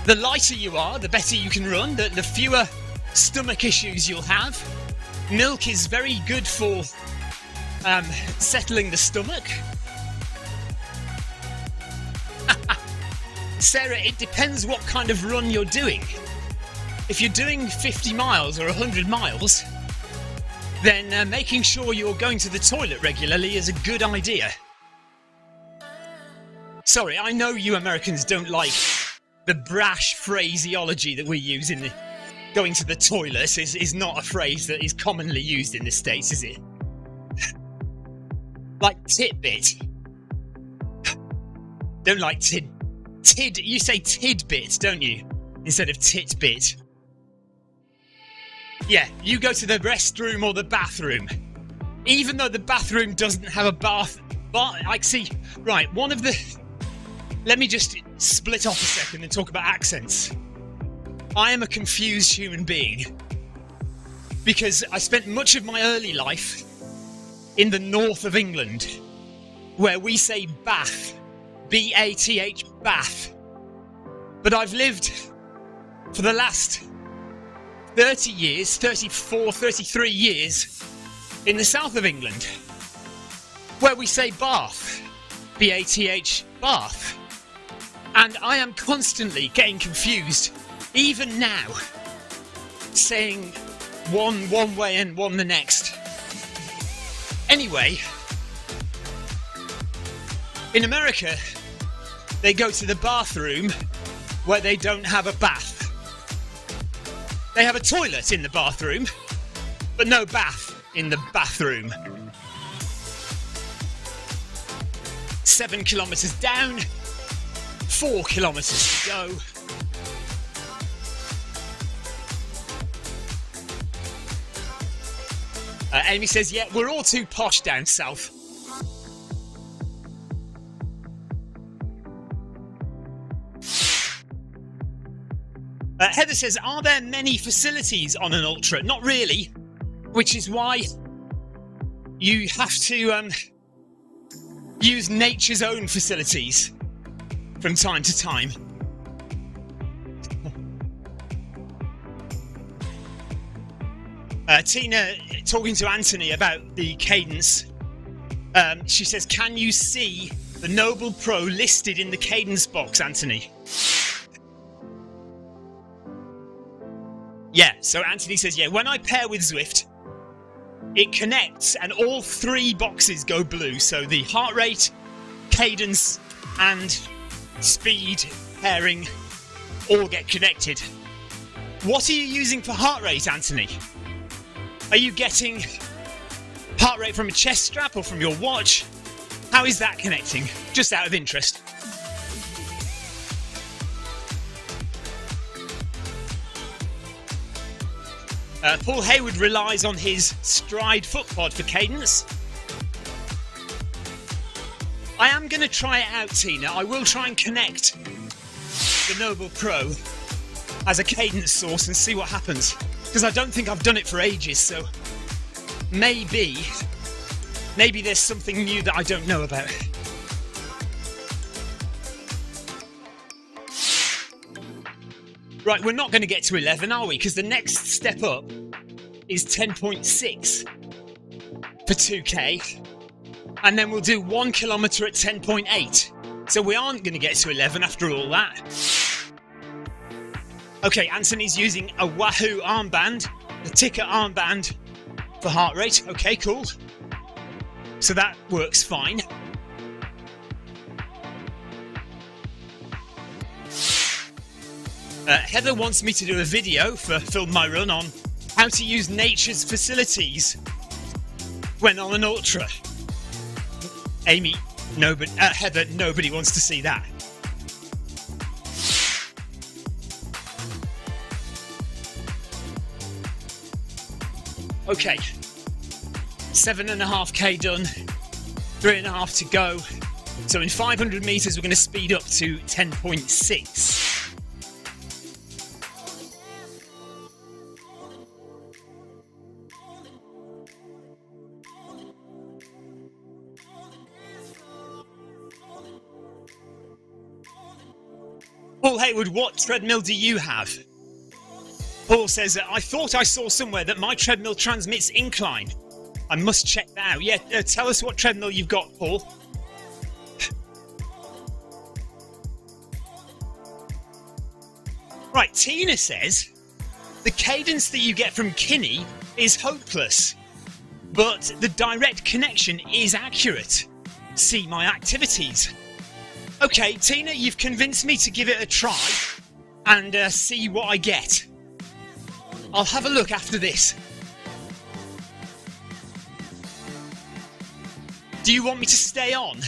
the lighter you are, the better you can run, the fewer stomach issues you'll have. Milk is very good for settling the stomach. Sarah, it depends what kind of run you're doing. If you're doing 50 miles or 100 miles, then making sure you're going to the toilet regularly is a good idea. Sorry, I know you Americans don't like the brash phraseology that we use in the going to the toilet is not a phrase that is commonly used in the States, is it? Like tidbit. Don't like tid. You say tidbit, don't you? Instead of titbit. Yeah, you go to the restroom or the bathroom. Even though the bathroom doesn't have a bath. Right, one of the... Let me just split off a second and talk about accents. I am a confused human being. Because I spent much of my early life in the north of England, where we say bath. B-A-T-H, bath. But I've lived for the last 30 years, 34, 33 years in the south of England, where we say bath. B-A-T-H, bath. And I am constantly getting confused, even now, saying one way and one the next. Anyway, in America, they go to the bathroom where they don't have a bath. They have a toilet in the bathroom, but no bath in the bathroom. 7 kilometres down, 4 kilometres to go. Amy says, yeah, we're all too posh down south. Heather says, are there many facilities on an ultra? Not really, which is why you have to use nature's own facilities from time to time. Tina, talking to Anthony about the cadence, she says, can you see the Noble Pro listed in the cadence box, Anthony? Yeah, so Anthony says, yeah, when I pair with Zwift, it connects and all 3 boxes go blue. So the heart rate, cadence, and speed pairing all get connected. What are you using for heart rate, Anthony? Are you getting heart rate from a chest strap or from your watch? How is that connecting? Just out of interest. Paul Hayward relies on his Stride foot pod for cadence. I am going to try it out, Tina. I will try and connect the Noble Pro as a cadence source and see what happens. Because I don't think I've done it for ages, so maybe there's something new that I don't know about. Right, we're not going to get to 11, are we? Because the next step up is 10.6 for 2k. And then we'll do 1 kilometre at 10.8. So we aren't going to get to 11 after all that. Okay, Anthony's using a Wahoo armband, a ticker armband for heart rate. Okay, cool. So that works fine. Heather wants me to do a video for Film My Run on how to use nature's facilities went on an ultra. Amy, nobody, Heather, nobody wants to see that. Okay, 7.5k done, 3.5 to go. So in 500 meters, we're going to speed up to 10.6. Paul Haywood, what treadmill do you have? Paul says, I thought I saw somewhere that my treadmill transmits incline. I must check that out. Yeah, tell us what treadmill you've got, Paul. Right, Tina says, the cadence that you get from Kinney is hopeless, but the direct connection is accurate. See my activities. Okay, Tina, you've convinced me to give it a try and see what I get. I'll have a look after this. Do you want me to stay on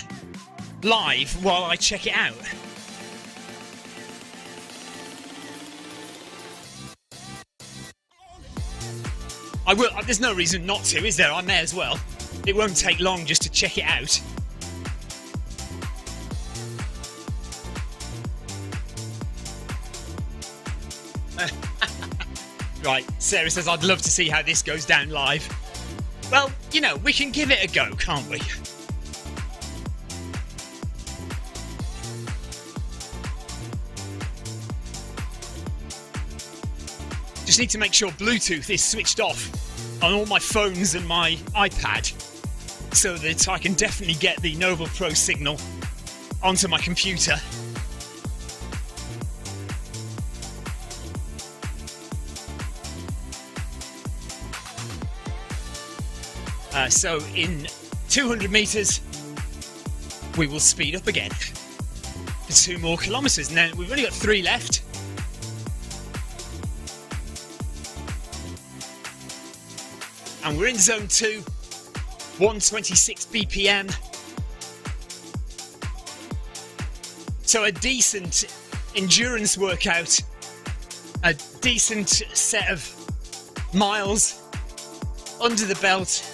live while I check it out? I will. There's no reason not to, is there? I may as well. It won't take long just to check it out. Right, Sarah says, I'd love to see how this goes down live. Well, you know, we can give it a go, can't we? Just need to make sure Bluetooth is switched off on all my phones and my iPad so that I can definitely get the Noble Pro signal onto my computer. So in 200 meters, we will speed up again for 2 more kilometers. Now, we've only got 3 left. And we're in zone 2, 126 BPM. So a decent endurance workout, a decent set of miles under the belt,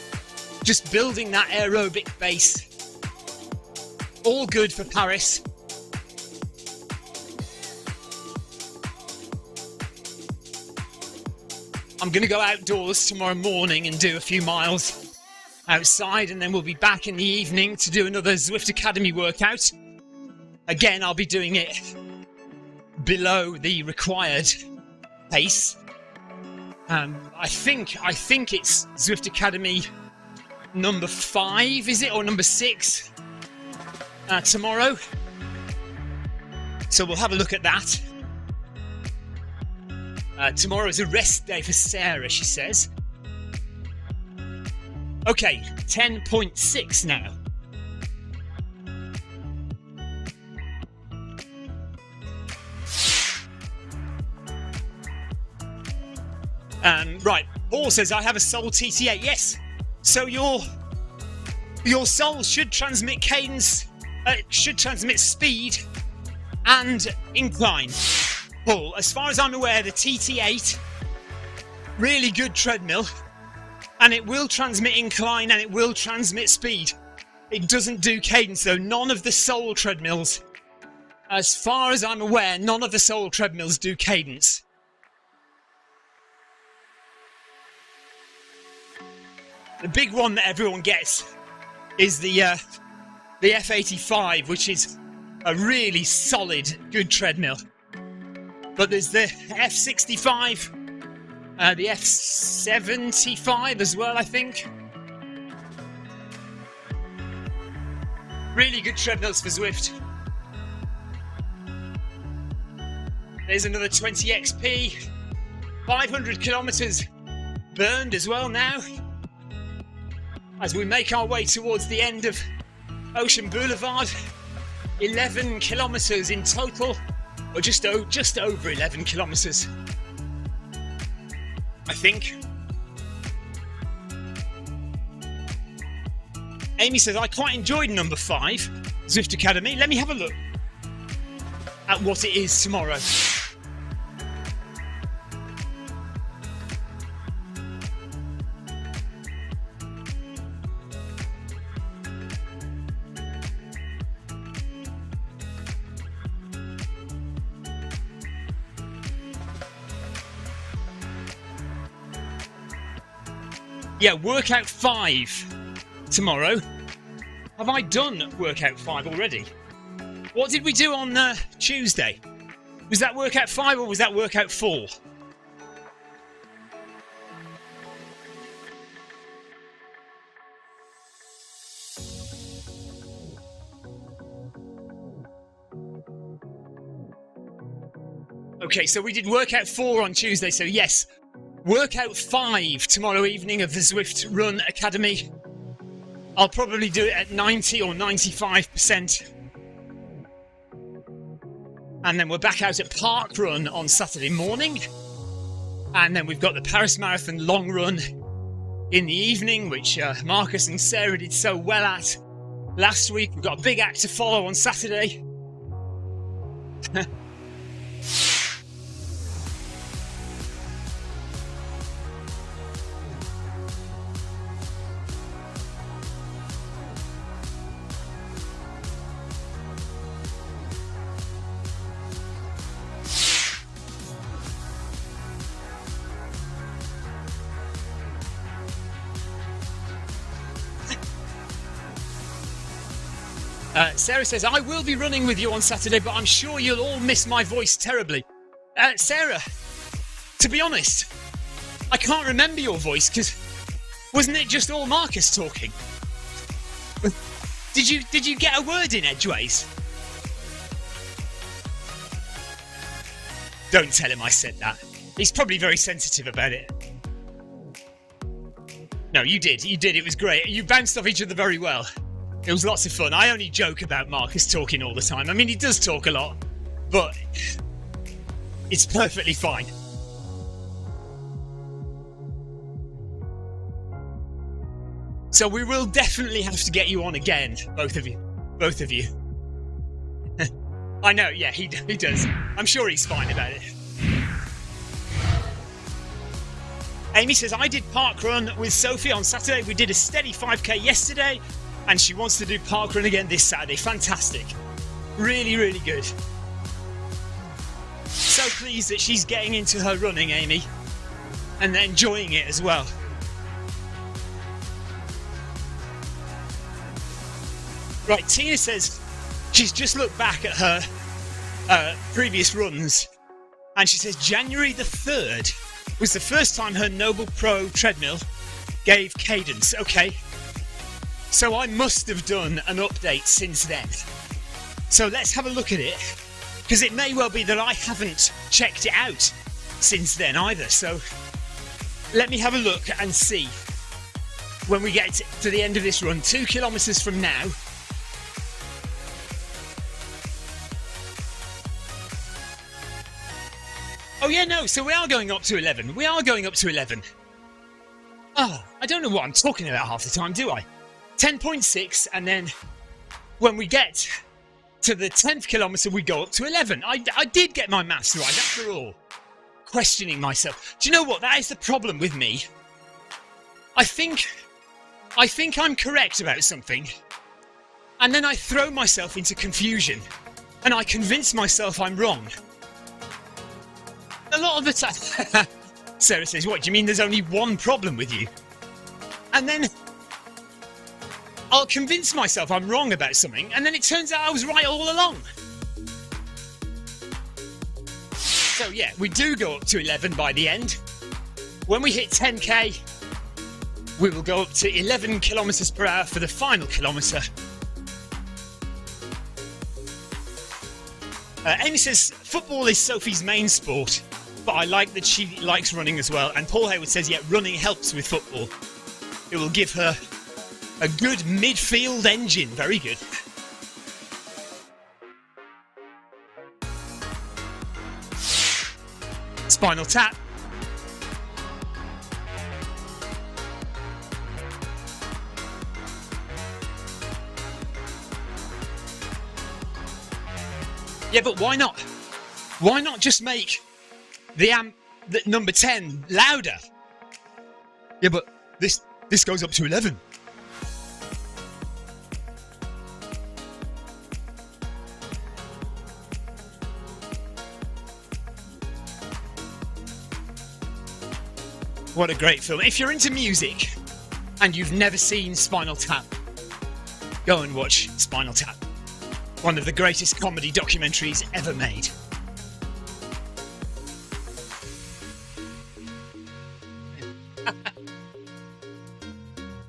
just building that aerobic base. All good for Paris. I'm going to go outdoors tomorrow morning and do a few miles outside, and then we'll be back in the evening to do another Zwift Academy workout. Again, I'll be doing it below the required pace. I think it's Zwift Academy number 5, is it, or number 6 tomorrow. So we'll have a look at that. Tomorrow is a rest day for Sarah, she says. Okay, 10.6 now. Right, Paul says, I have a Soul TT8. Yes, so your Soul should transmit cadence, should transmit speed and incline. Paul, as far as I'm aware, the TT8, really good treadmill, and it will transmit incline and it will transmit speed. It doesn't do cadence though. None of the Soul treadmills, as far as I'm aware, none of the Soul treadmills do cadence. The big one that everyone gets is the F85, which is a really solid, good treadmill. But there's the F65, the F75 as well, I think. Really good treadmills for Zwift. There's another 20 XP. 500 kilometers burned as well now, as we make our way towards the end of Ocean Boulevard. 11 kilometers in total. Or just over 11 kilometers, I think. Amy says, I quite enjoyed number 5, Zwift Academy. Let me have a look at what it is tomorrow. Yeah, workout 5 tomorrow. Have I done workout 5 already? What did we do on Tuesday? Was that workout 5 or was that workout 4? Okay, so we did workout 4 on Tuesday, so yes. Workout 5 tomorrow evening of the Zwift Run Academy. I'll probably do it at 90 or 95%. And then we're back out at Park Run on Saturday morning. And then we've got the Paris Marathon long run in the evening, which Marcus and Sarah did so well at last week. We've got a big act to follow on Saturday. Sarah says, I will be running with you on Saturday, but I'm sure you'll all miss my voice terribly. Sarah, to be honest, I can't remember your voice because wasn't it just all Marcus talking? Did you get a word in edgeways? Don't tell him I said that. He's probably very sensitive about it. No, you did. It was great. You bounced off each other very well. It was lots of fun. I only joke about Marcus talking all the time. I mean, he does talk a lot, but it's perfectly fine. So we will definitely have to get you on again, both of you. I know, yeah, he does. I'm sure he's fine about it. Amy says, I did Park Run with Sophie on Saturday. We did a steady 5k yesterday. And she wants to do parkrun again this Saturday. Fantastic. Really, really good. So pleased that she's getting into her running, Amy. And enjoying it as well. Right, Tina says she's just looked back at her previous runs. And she says January the 3rd was the first time her Noble Pro treadmill gave cadence. Okay. So I must have done an update since then. So let's have a look at it, because it may well be that I haven't checked it out since then either. So let me have a look and see when we get to the end of this run, 2 kilometres from now. Oh yeah, no, so we are going up to 11. We are going up to 11. Oh, I don't know what I'm talking about half the time, do I? 10.6, and then when we get to the 10th kilometre, we go up to 11. I did get my maths right, after all. Questioning myself. Do you know what? That is the problem with me. I think I'm correct about something, and then I throw myself into confusion, and I convince myself I'm wrong. A lot of the time... Sarah says, what, do you mean there's only one problem with you? And then... I'll convince myself I'm wrong about something, and then it turns out I was right all along. So yeah, we do go up to 11 by the end. When we hit 10k, we will go up to 11 kilometres per hour for the final kilometre. Amy says, football is Sophie's main sport, but I like that she likes running as well. And Paul Hayward says, yeah, running helps with football. It will give her a good midfield engine. Very good. Spinal Tap. Yeah, but why not? Why not just make the number 10 louder? Yeah, but this goes up to 11. What a great film. If you're into music and you've never seen Spinal Tap, go and watch Spinal Tap. One of the greatest comedy documentaries ever made.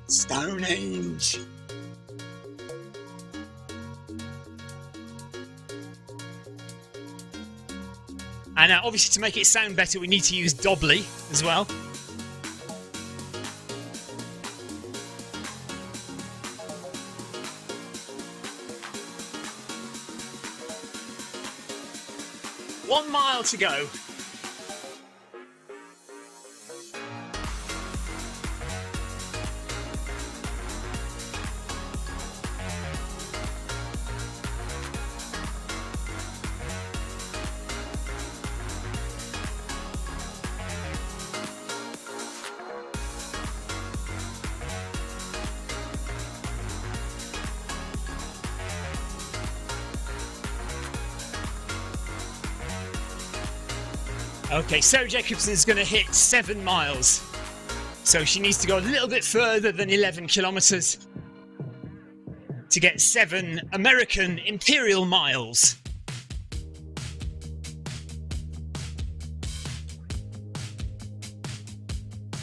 Stonehenge. And obviously to make it sound better we need to use doubly as well. One mile to go. Okay, Sarah Jacobson is going to hit 7 miles. So she needs to go a little bit further than 11 kilometers to get 7 American Imperial miles.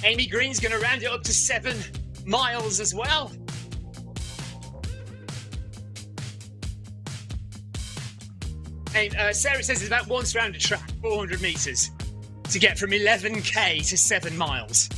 Amy Green's going to round it up to 7 miles as well. And Sarah says it's about once round a track, 400 metres, to get from 11k to 7 miles.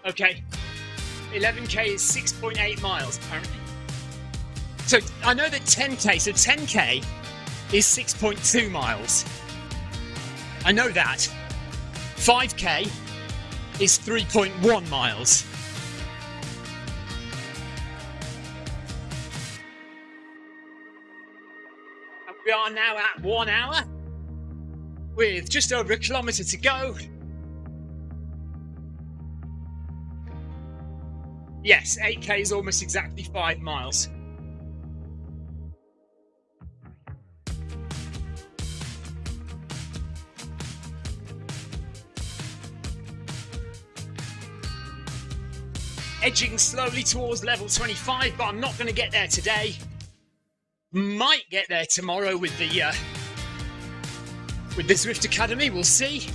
Okay, 11k is 6.8 miles apparently. So I know that 10k, so 10k is 6.2 miles. I know that. 5k is 3.1 miles. And we are now at 1 hour with just over a kilometre to go. Yes, 8k is almost exactly 5 miles. Edging slowly towards level 25, but I'm not going to get there today. Might get there tomorrow with the Zwift Academy, we'll see.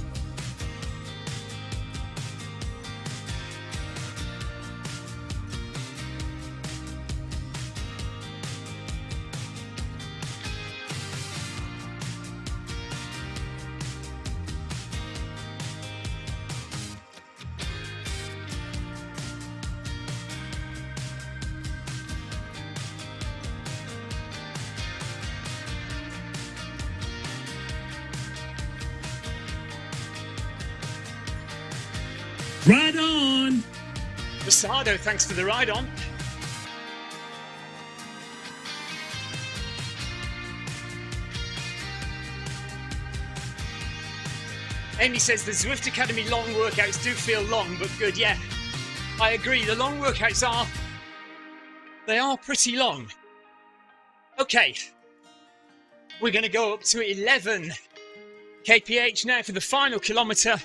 Ride on! Masado, thanks for the ride on. Amy says the Zwift Academy long workouts do feel long, but good. Yeah, I agree. The long workouts are pretty long. Okay, we're going to go up to 11 kph now for the final kilometre.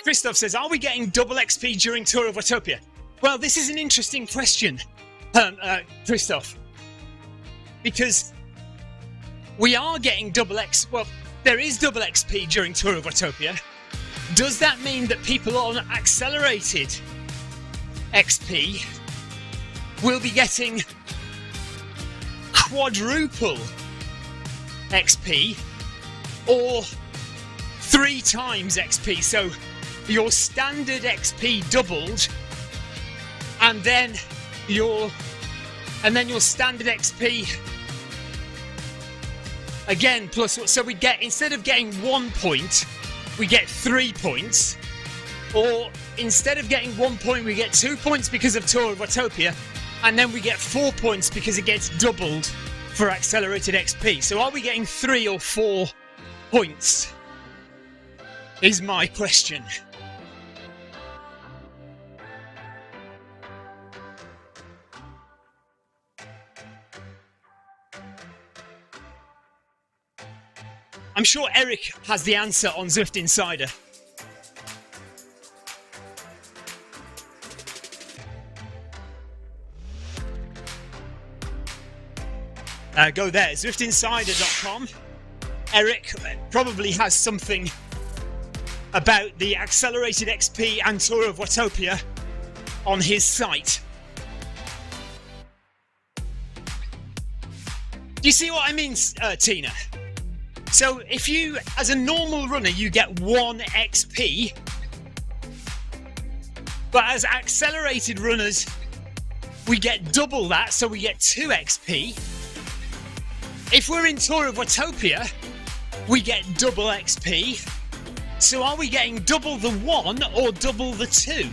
Christoph says, are we getting double XP during Tour of Watopia? Well, this is an interesting question, Christoph, because we are getting well, there is double XP during Tour of Watopia. Does that mean that people on accelerated XP will be getting quadruple XP or 3 times XP. So your standard XP doubled, and then your standard XP again plus. So we get, instead of getting 1 point, we get 3 points, or instead of getting 1 point, we get 2 points because of Tour of Watopia, and then we get 4 points because it gets doubled for accelerated XP. So are we getting 3 or 4 points? Is my question. I'm sure Eric has the answer on Zwift Insider. Go there, zwiftinsider.com. Eric probably has something about the accelerated XP and Tour of Watopia on his site. Do you see what I mean, Tina? So if you, as a normal runner, you get 1 XP, but as accelerated runners, we get double that, so we get 2 XP. If we're in Tour of Watopia, we get double XP. So are we getting double the 1 or double the 2?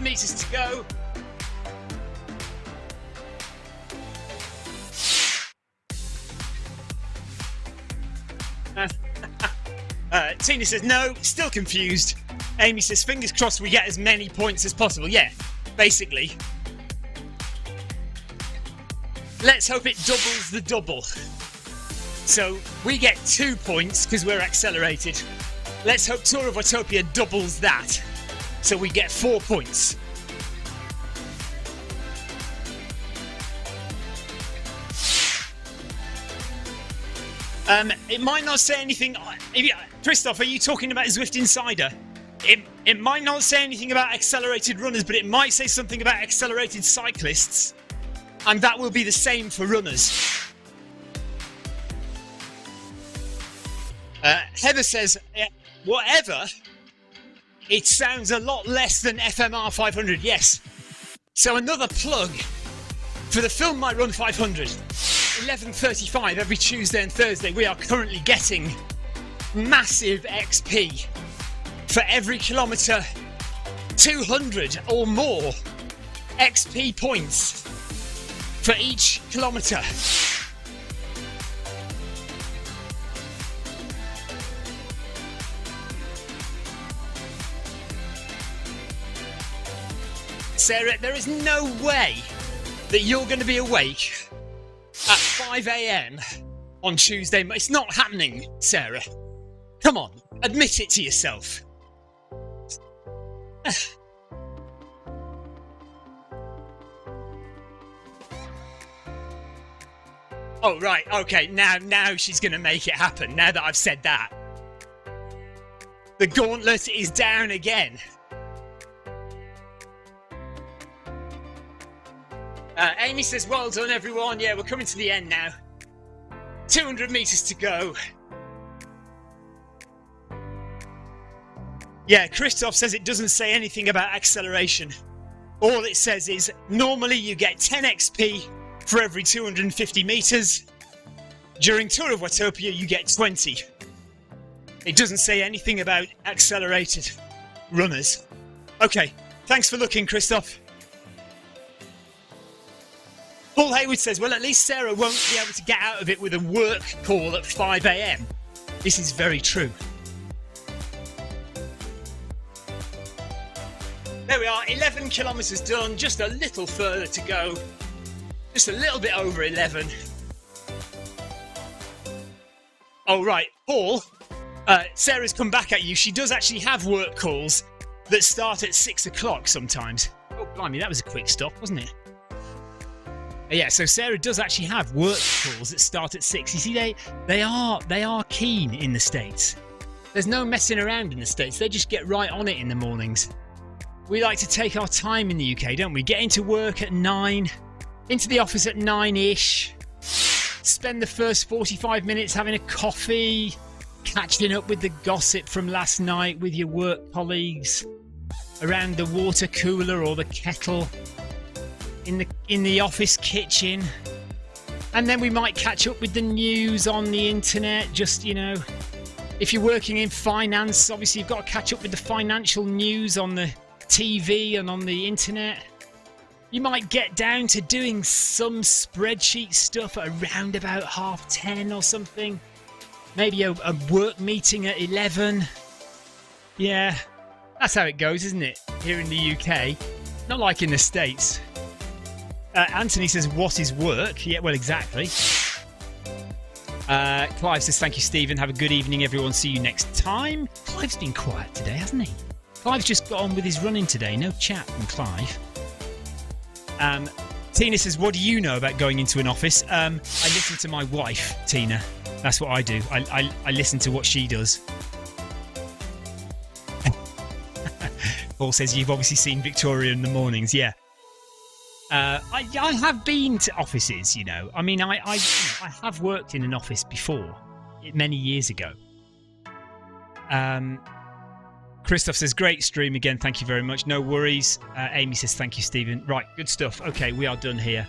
Meters to go. Tina says no, still confused. Amy says fingers crossed we get as many points as possible. Yeah, basically. Let's hope it doubles the double. So we get 2 points because we're accelerated. Let's hope Tour of Watopia doubles that. So we get 4 points. It might not say anything. Christoph, are you talking about Zwift Insider? It might not say anything about accelerated runners, but it might say something about accelerated cyclists. And that will be the same for runners. Heather says, whatever. It sounds a lot less than FMR 500, yes. So another plug for the Film My Run 500. 11:35 every Tuesday and Thursday. We are currently getting massive XP for every kilometre, 200 or more XP points for each kilometre. Sarah, there is no way that you're going to be awake at 5 a.m. on Tuesday. It's not happening, Sarah. Come on, admit it to yourself. Oh, right, okay, now she's going to make it happen, now that I've said that. The gauntlet is down again. Amy says, well done, everyone. Yeah, we're coming to the end now. 200 metres to go. Yeah, Christoph says it doesn't say anything about acceleration. All it says is, normally you get 10 XP for every 250 metres. During Tour of Watopia, you get 20. It doesn't say anything about accelerated runners. Okay, thanks for looking, Christoph. Paul Hayward says, well, at least Sarah won't be able to get out of it with a work call at 5 a.m. This is very true. There we are, 11 kilometres done, just a little further to go. Just a little bit over 11. Oh, right. Paul, Sarah's come back at you. She does actually have work calls that start at 6 o'clock sometimes. Oh, blimey, that was a quick stop, wasn't it? Yeah, so Sarah does actually have work calls that start at 6. You see, they are keen in the States. There's no messing around in the States. They just get right on it in the mornings. We like to take our time in the UK, don't we? Get into work at 9, into the office at 9-ish, spend the first 45 minutes having a coffee, catching up with the gossip from last night with your work colleagues, around the water cooler or the kettle, in the office kitchen. And then we might catch up with the news on the internet, just, you know, if you're working in finance, obviously you've got to catch up with the financial news on the TV and on the internet. You might get down to doing some spreadsheet stuff at around about 10:30 or something. Maybe a work meeting at 11. Yeah, that's how it goes, isn't it? Here in the UK. Not like in the States. Anthony says, what is work? Yeah, well, exactly. Clive says, thank you, Stephen. Have a good evening, everyone. See you next time. Clive's been quiet today, hasn't he? Clive's just got on with his running today. No chat from Clive. Tina says, what do you know about going into an office? I listen to my wife, Tina. That's what I do. I listen to what she does. Paul says, you've obviously seen Victoria in the mornings. Yeah. I have been to offices, you know. I mean, I have worked in an office before, many years ago. Christoph says, great stream again. Thank you very much. No worries. Amy says, thank you, Stephen. Right, good stuff. Okay, we are done here.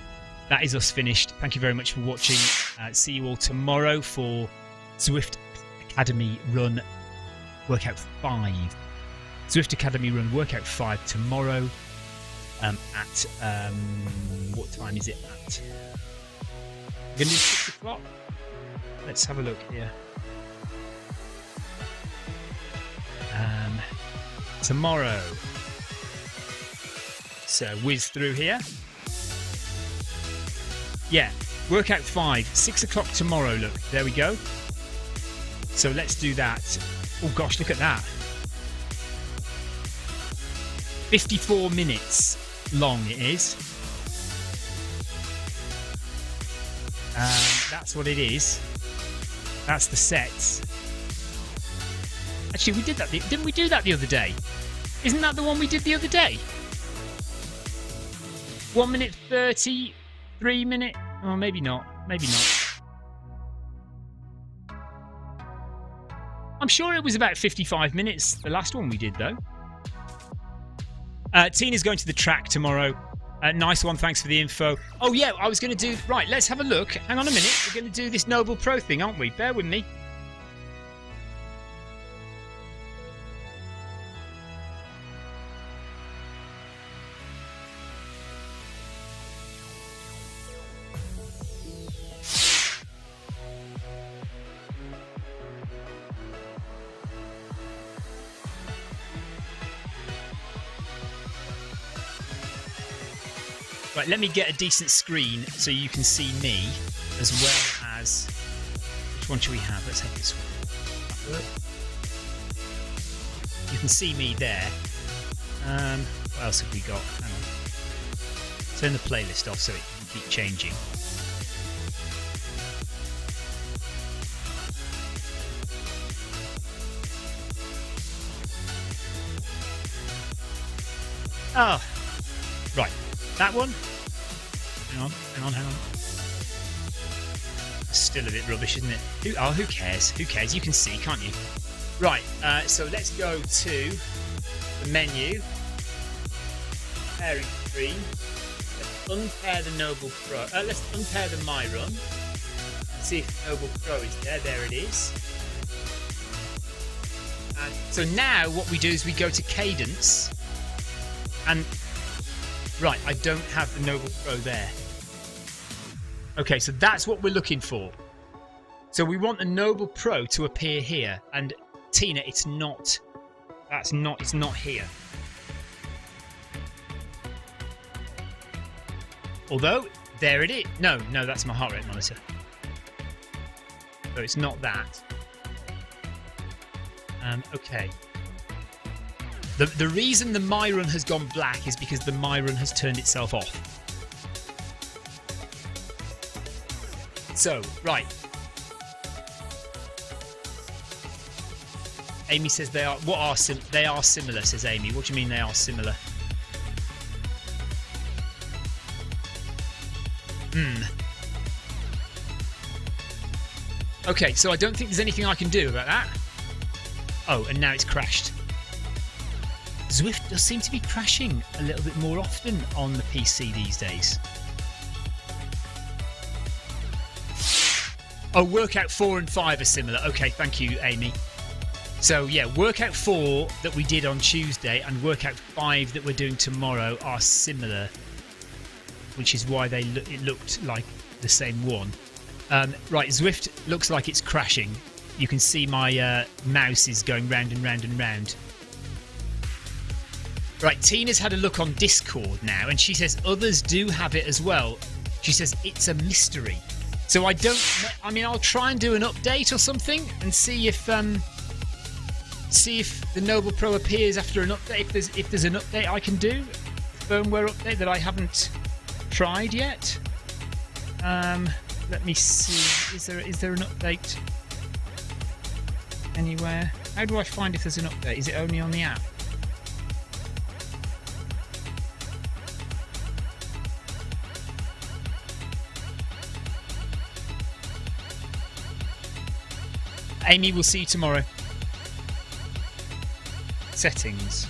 That is us finished. Thank you very much for watching. See you all tomorrow for Zwift Academy Run Workout 5. Zwift Academy Run Workout 5 tomorrow. At what time is it at? We're going to do 6 o'clock. Let's have a look here. Tomorrow. So whiz through here. Yeah, workout 5, 6 o'clock tomorrow. Look, there we go. So let's do that. Oh gosh, look at that. 54 minutes long it is. That's what it is. That's the sets. Actually, we did that. Didn't we do that the other day? Isn't that the one we did the other day? 1 minute 30, 3 minute. Oh, maybe not. Maybe not. I'm sure it was about 55 minutes. The last one we did, though. Tina's going to the track tomorrow. Nice one. Thanks for the info. Oh, yeah. I was going to do... Right, let's have a look. Hang on a minute. We're going to do this Noble Pro thing, aren't we? Bear with me. Right, let me get a decent screen so you can see me, as well as... Which one should we have? Let's have this one. You can see me there. What else have we got? Hang on. Turn the playlist off so it can keep changing. Oh, right. That one? Hang on. Still a bit rubbish, isn't it? Who cares? Who cares? You can see, can't you? Right, so let's go to the menu. Pairing screen. Let's unpair the Noble Pro. Let's unpair the My Run. See if Noble Pro is there. There it is. And so now what we do is we go to Cadence and... Right, I don't have the Noble Pro there. Okay, so that's what we're looking for. So we want the Noble Pro to appear here. And Tina, it's not here. Although, There it is. No, that's my heart rate monitor. So it's not that. Okay. The reason the My Run has gone black is because the My Run has turned itself off. So, right. Amy says they are. They are similar, says Amy. What do you mean they are similar? Okay, so I don't think there's anything I can do about that. Oh, and now it's crashed. Zwift does seem to be crashing a little bit more often on the PC these days. Oh, workout 4 and 5 are similar. Okay, thank you, Amy. So yeah, workout 4 that we did on Tuesday and workout 5 that we're doing tomorrow are similar, which is why it looked like the same one. Right, Zwift looks like it's crashing. You can see my mouse is going round and round and round. Right, Tina's had a look on Discord now, and she says others do have it as well. She says it's a mystery. So I mean, I'll try and do an update or something and see if the Noble Pro appears after an update. If there's an update I can do, a firmware update that I haven't tried yet. Let me see. Is there an update anywhere? How do I find if there's an update? Is it only on the app? Amy, we'll see you tomorrow. Settings.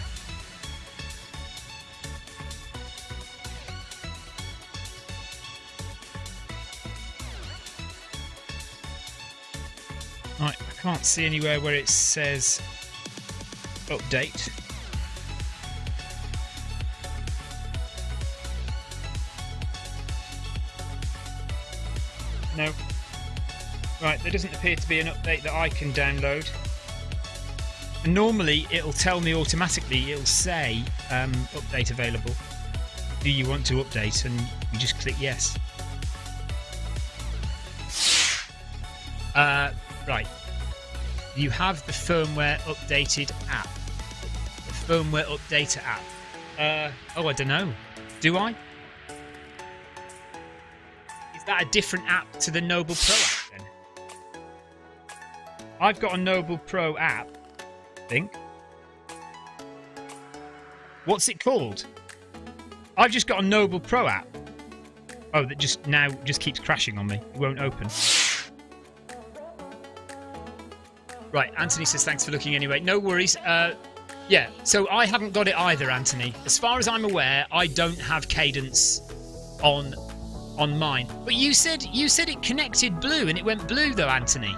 Right, I can't see anywhere where it says update. No. Right, there doesn't appear to be an update that I can download. And normally it'll tell me automatically, it'll say update available. Do you want to update? And you just click yes. Right. You have the firmware updated app. The firmware updater app. Oh, I don't know. Do I? Is that a different app to the Noble Pro app then? I've got a Noble Pro app, I think. What's it called? I've just got a Noble Pro app. Oh, that just keeps crashing on me. It won't open. Right, Anthony says thanks for looking anyway. No worries. Yeah, so I haven't got it either, Anthony. As far as I'm aware, I don't have cadence on mine. But you said it connected blue, and it went blue though, Anthony.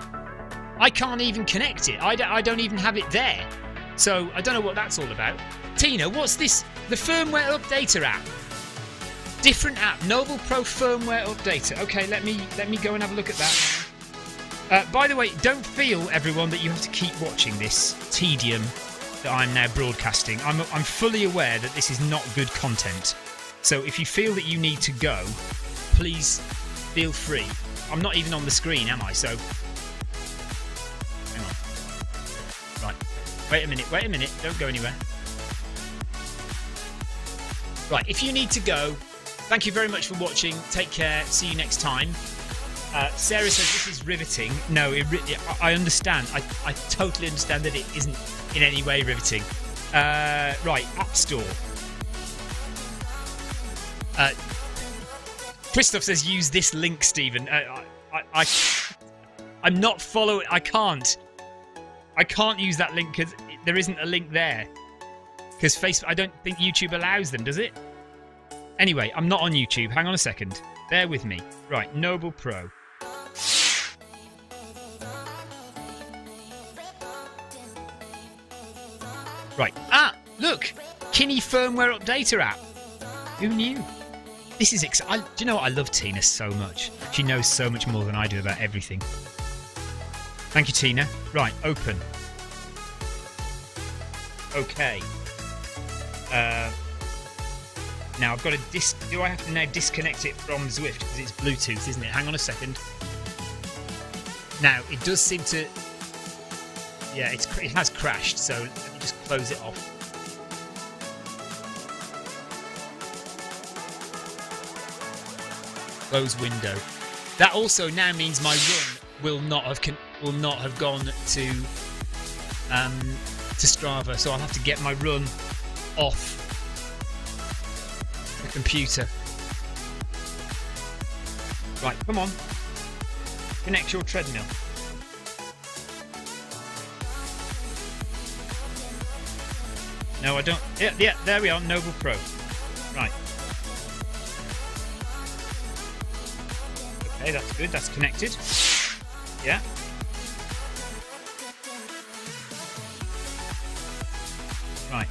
I can't even connect it. I don't even have it there. So I don't know what that's all about. Tina, what's this? The firmware updater app. Different app. Noble Pro firmware updater. Okay, let me go and have a look at that. By the way, don't feel, everyone, that you have to keep watching this tedium that I'm now broadcasting. I'm fully aware that this is not good content. So if you feel that you need to go, please feel free. I'm not even on the screen, am I? So, hang on. Right. Wait a minute. Don't go anywhere. Right, if you need to go, thank you very much for watching. Take care. See you next time. Sarah says this is riveting. No, I understand. I totally understand that it isn't in any way riveting. Right, App Store. Christoph says use this link, Stephen. I'm not following. I can't use that link because there isn't a link there. Because Facebook, I don't think YouTube allows them, does it? Anyway, I'm not on YouTube. Hang on a second. Bear with me. Right, Noble Pro. Right. Ah, look! Kinney firmware updater app. Who knew? This is do you know what? I love Tina so much. She knows so much more than I do about everything. Thank you, Tina. Right, open. Okay. Now I've got to do I have to now disconnect it from Zwift because it's Bluetooth, isn't it? Hang on a second. Now it does seem to, yeah, it has crashed. So let me just close it off. Close window. That also now means my run will not have gone to Strava, so I'll have to get my run off the computer. Right, come on. Connect your treadmill. No, I don't. Yeah, there we are. Noble Pro. Right. Okay, that's good. That's connected. Yeah. Right.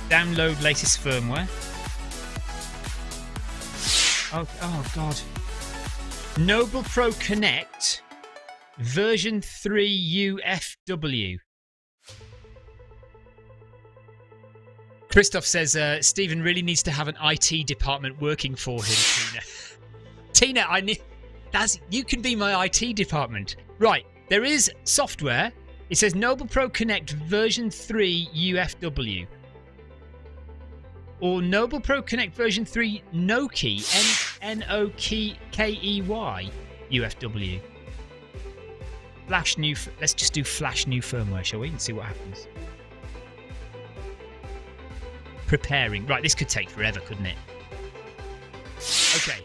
Download latest firmware. Oh God. Noble Pro Connect version 3 UFW. Christoph says Stephen really needs to have an IT department working for him, Tina. Tina, you can be my IT department. Right, there is software. It says Noble Pro Connect version 3 UFW. Or Noble Pro Connect version 3 Nokey, N-O-K-E-Y UFW. Let's just do flash new firmware, shall we? And see what happens. Preparing. Right, this could take forever, couldn't it? Okay.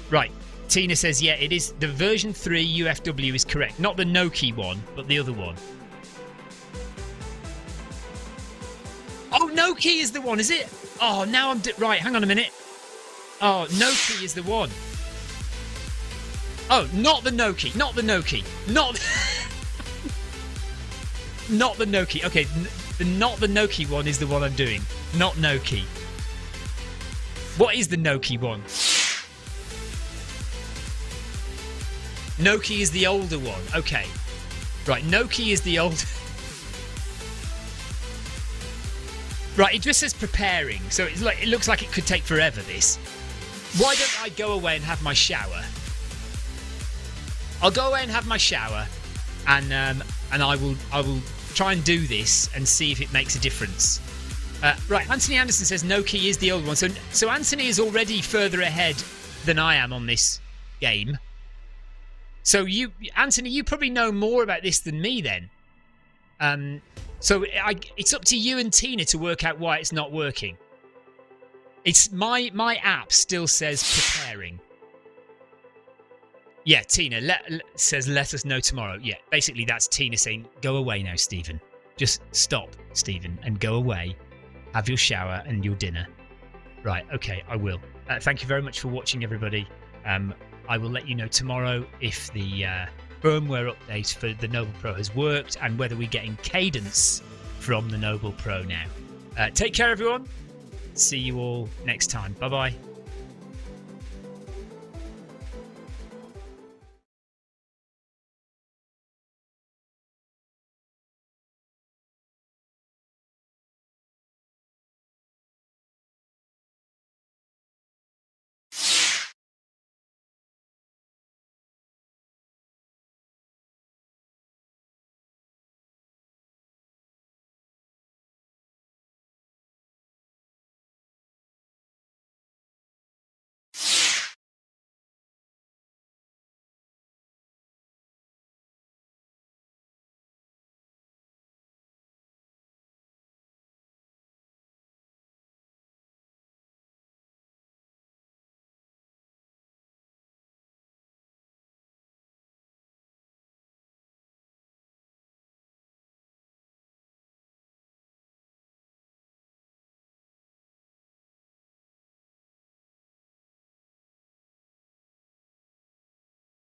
Right. Tina says, yeah, it is. The version 3 UFW is correct. Not the Nokey one, but the other one. Oh, Nokey is the one, is it? Oh, now I'm... right, hang on a minute. Oh, Nokey is the one. Oh, not the Nokey. Not the Nokey. Not the Nokey. Okay, not the Nokey one is the one I'm doing. Not Nokey. What is the Nokey one? Nokey is the older one. Okay. Right, Nokey is the old... Right, it just says preparing, so it looks like it could take forever, this. Why don't I go away and have my shower? I'll go away and have my shower, and I will try and do this and see if it makes a difference. Right, Anthony Anderson says Nokey is the old one, so Anthony is already further ahead than I am on this game. So Anthony, you probably know more about this than me then. So it's up to you and Tina to work out why it's not working. It's my app still says preparing. Yeah, Tina says let us know tomorrow. Yeah, basically that's Tina saying go away now, Stephen. Just stop, Stephen, and go away. Have your shower and your dinner. Right, okay, I will. Thank you very much for watching, everybody. I will let you know tomorrow if the firmware update for the Noble Pro has worked and whether we're getting cadence from the Noble Pro now. Take care, everyone. See you all next time. Bye-bye.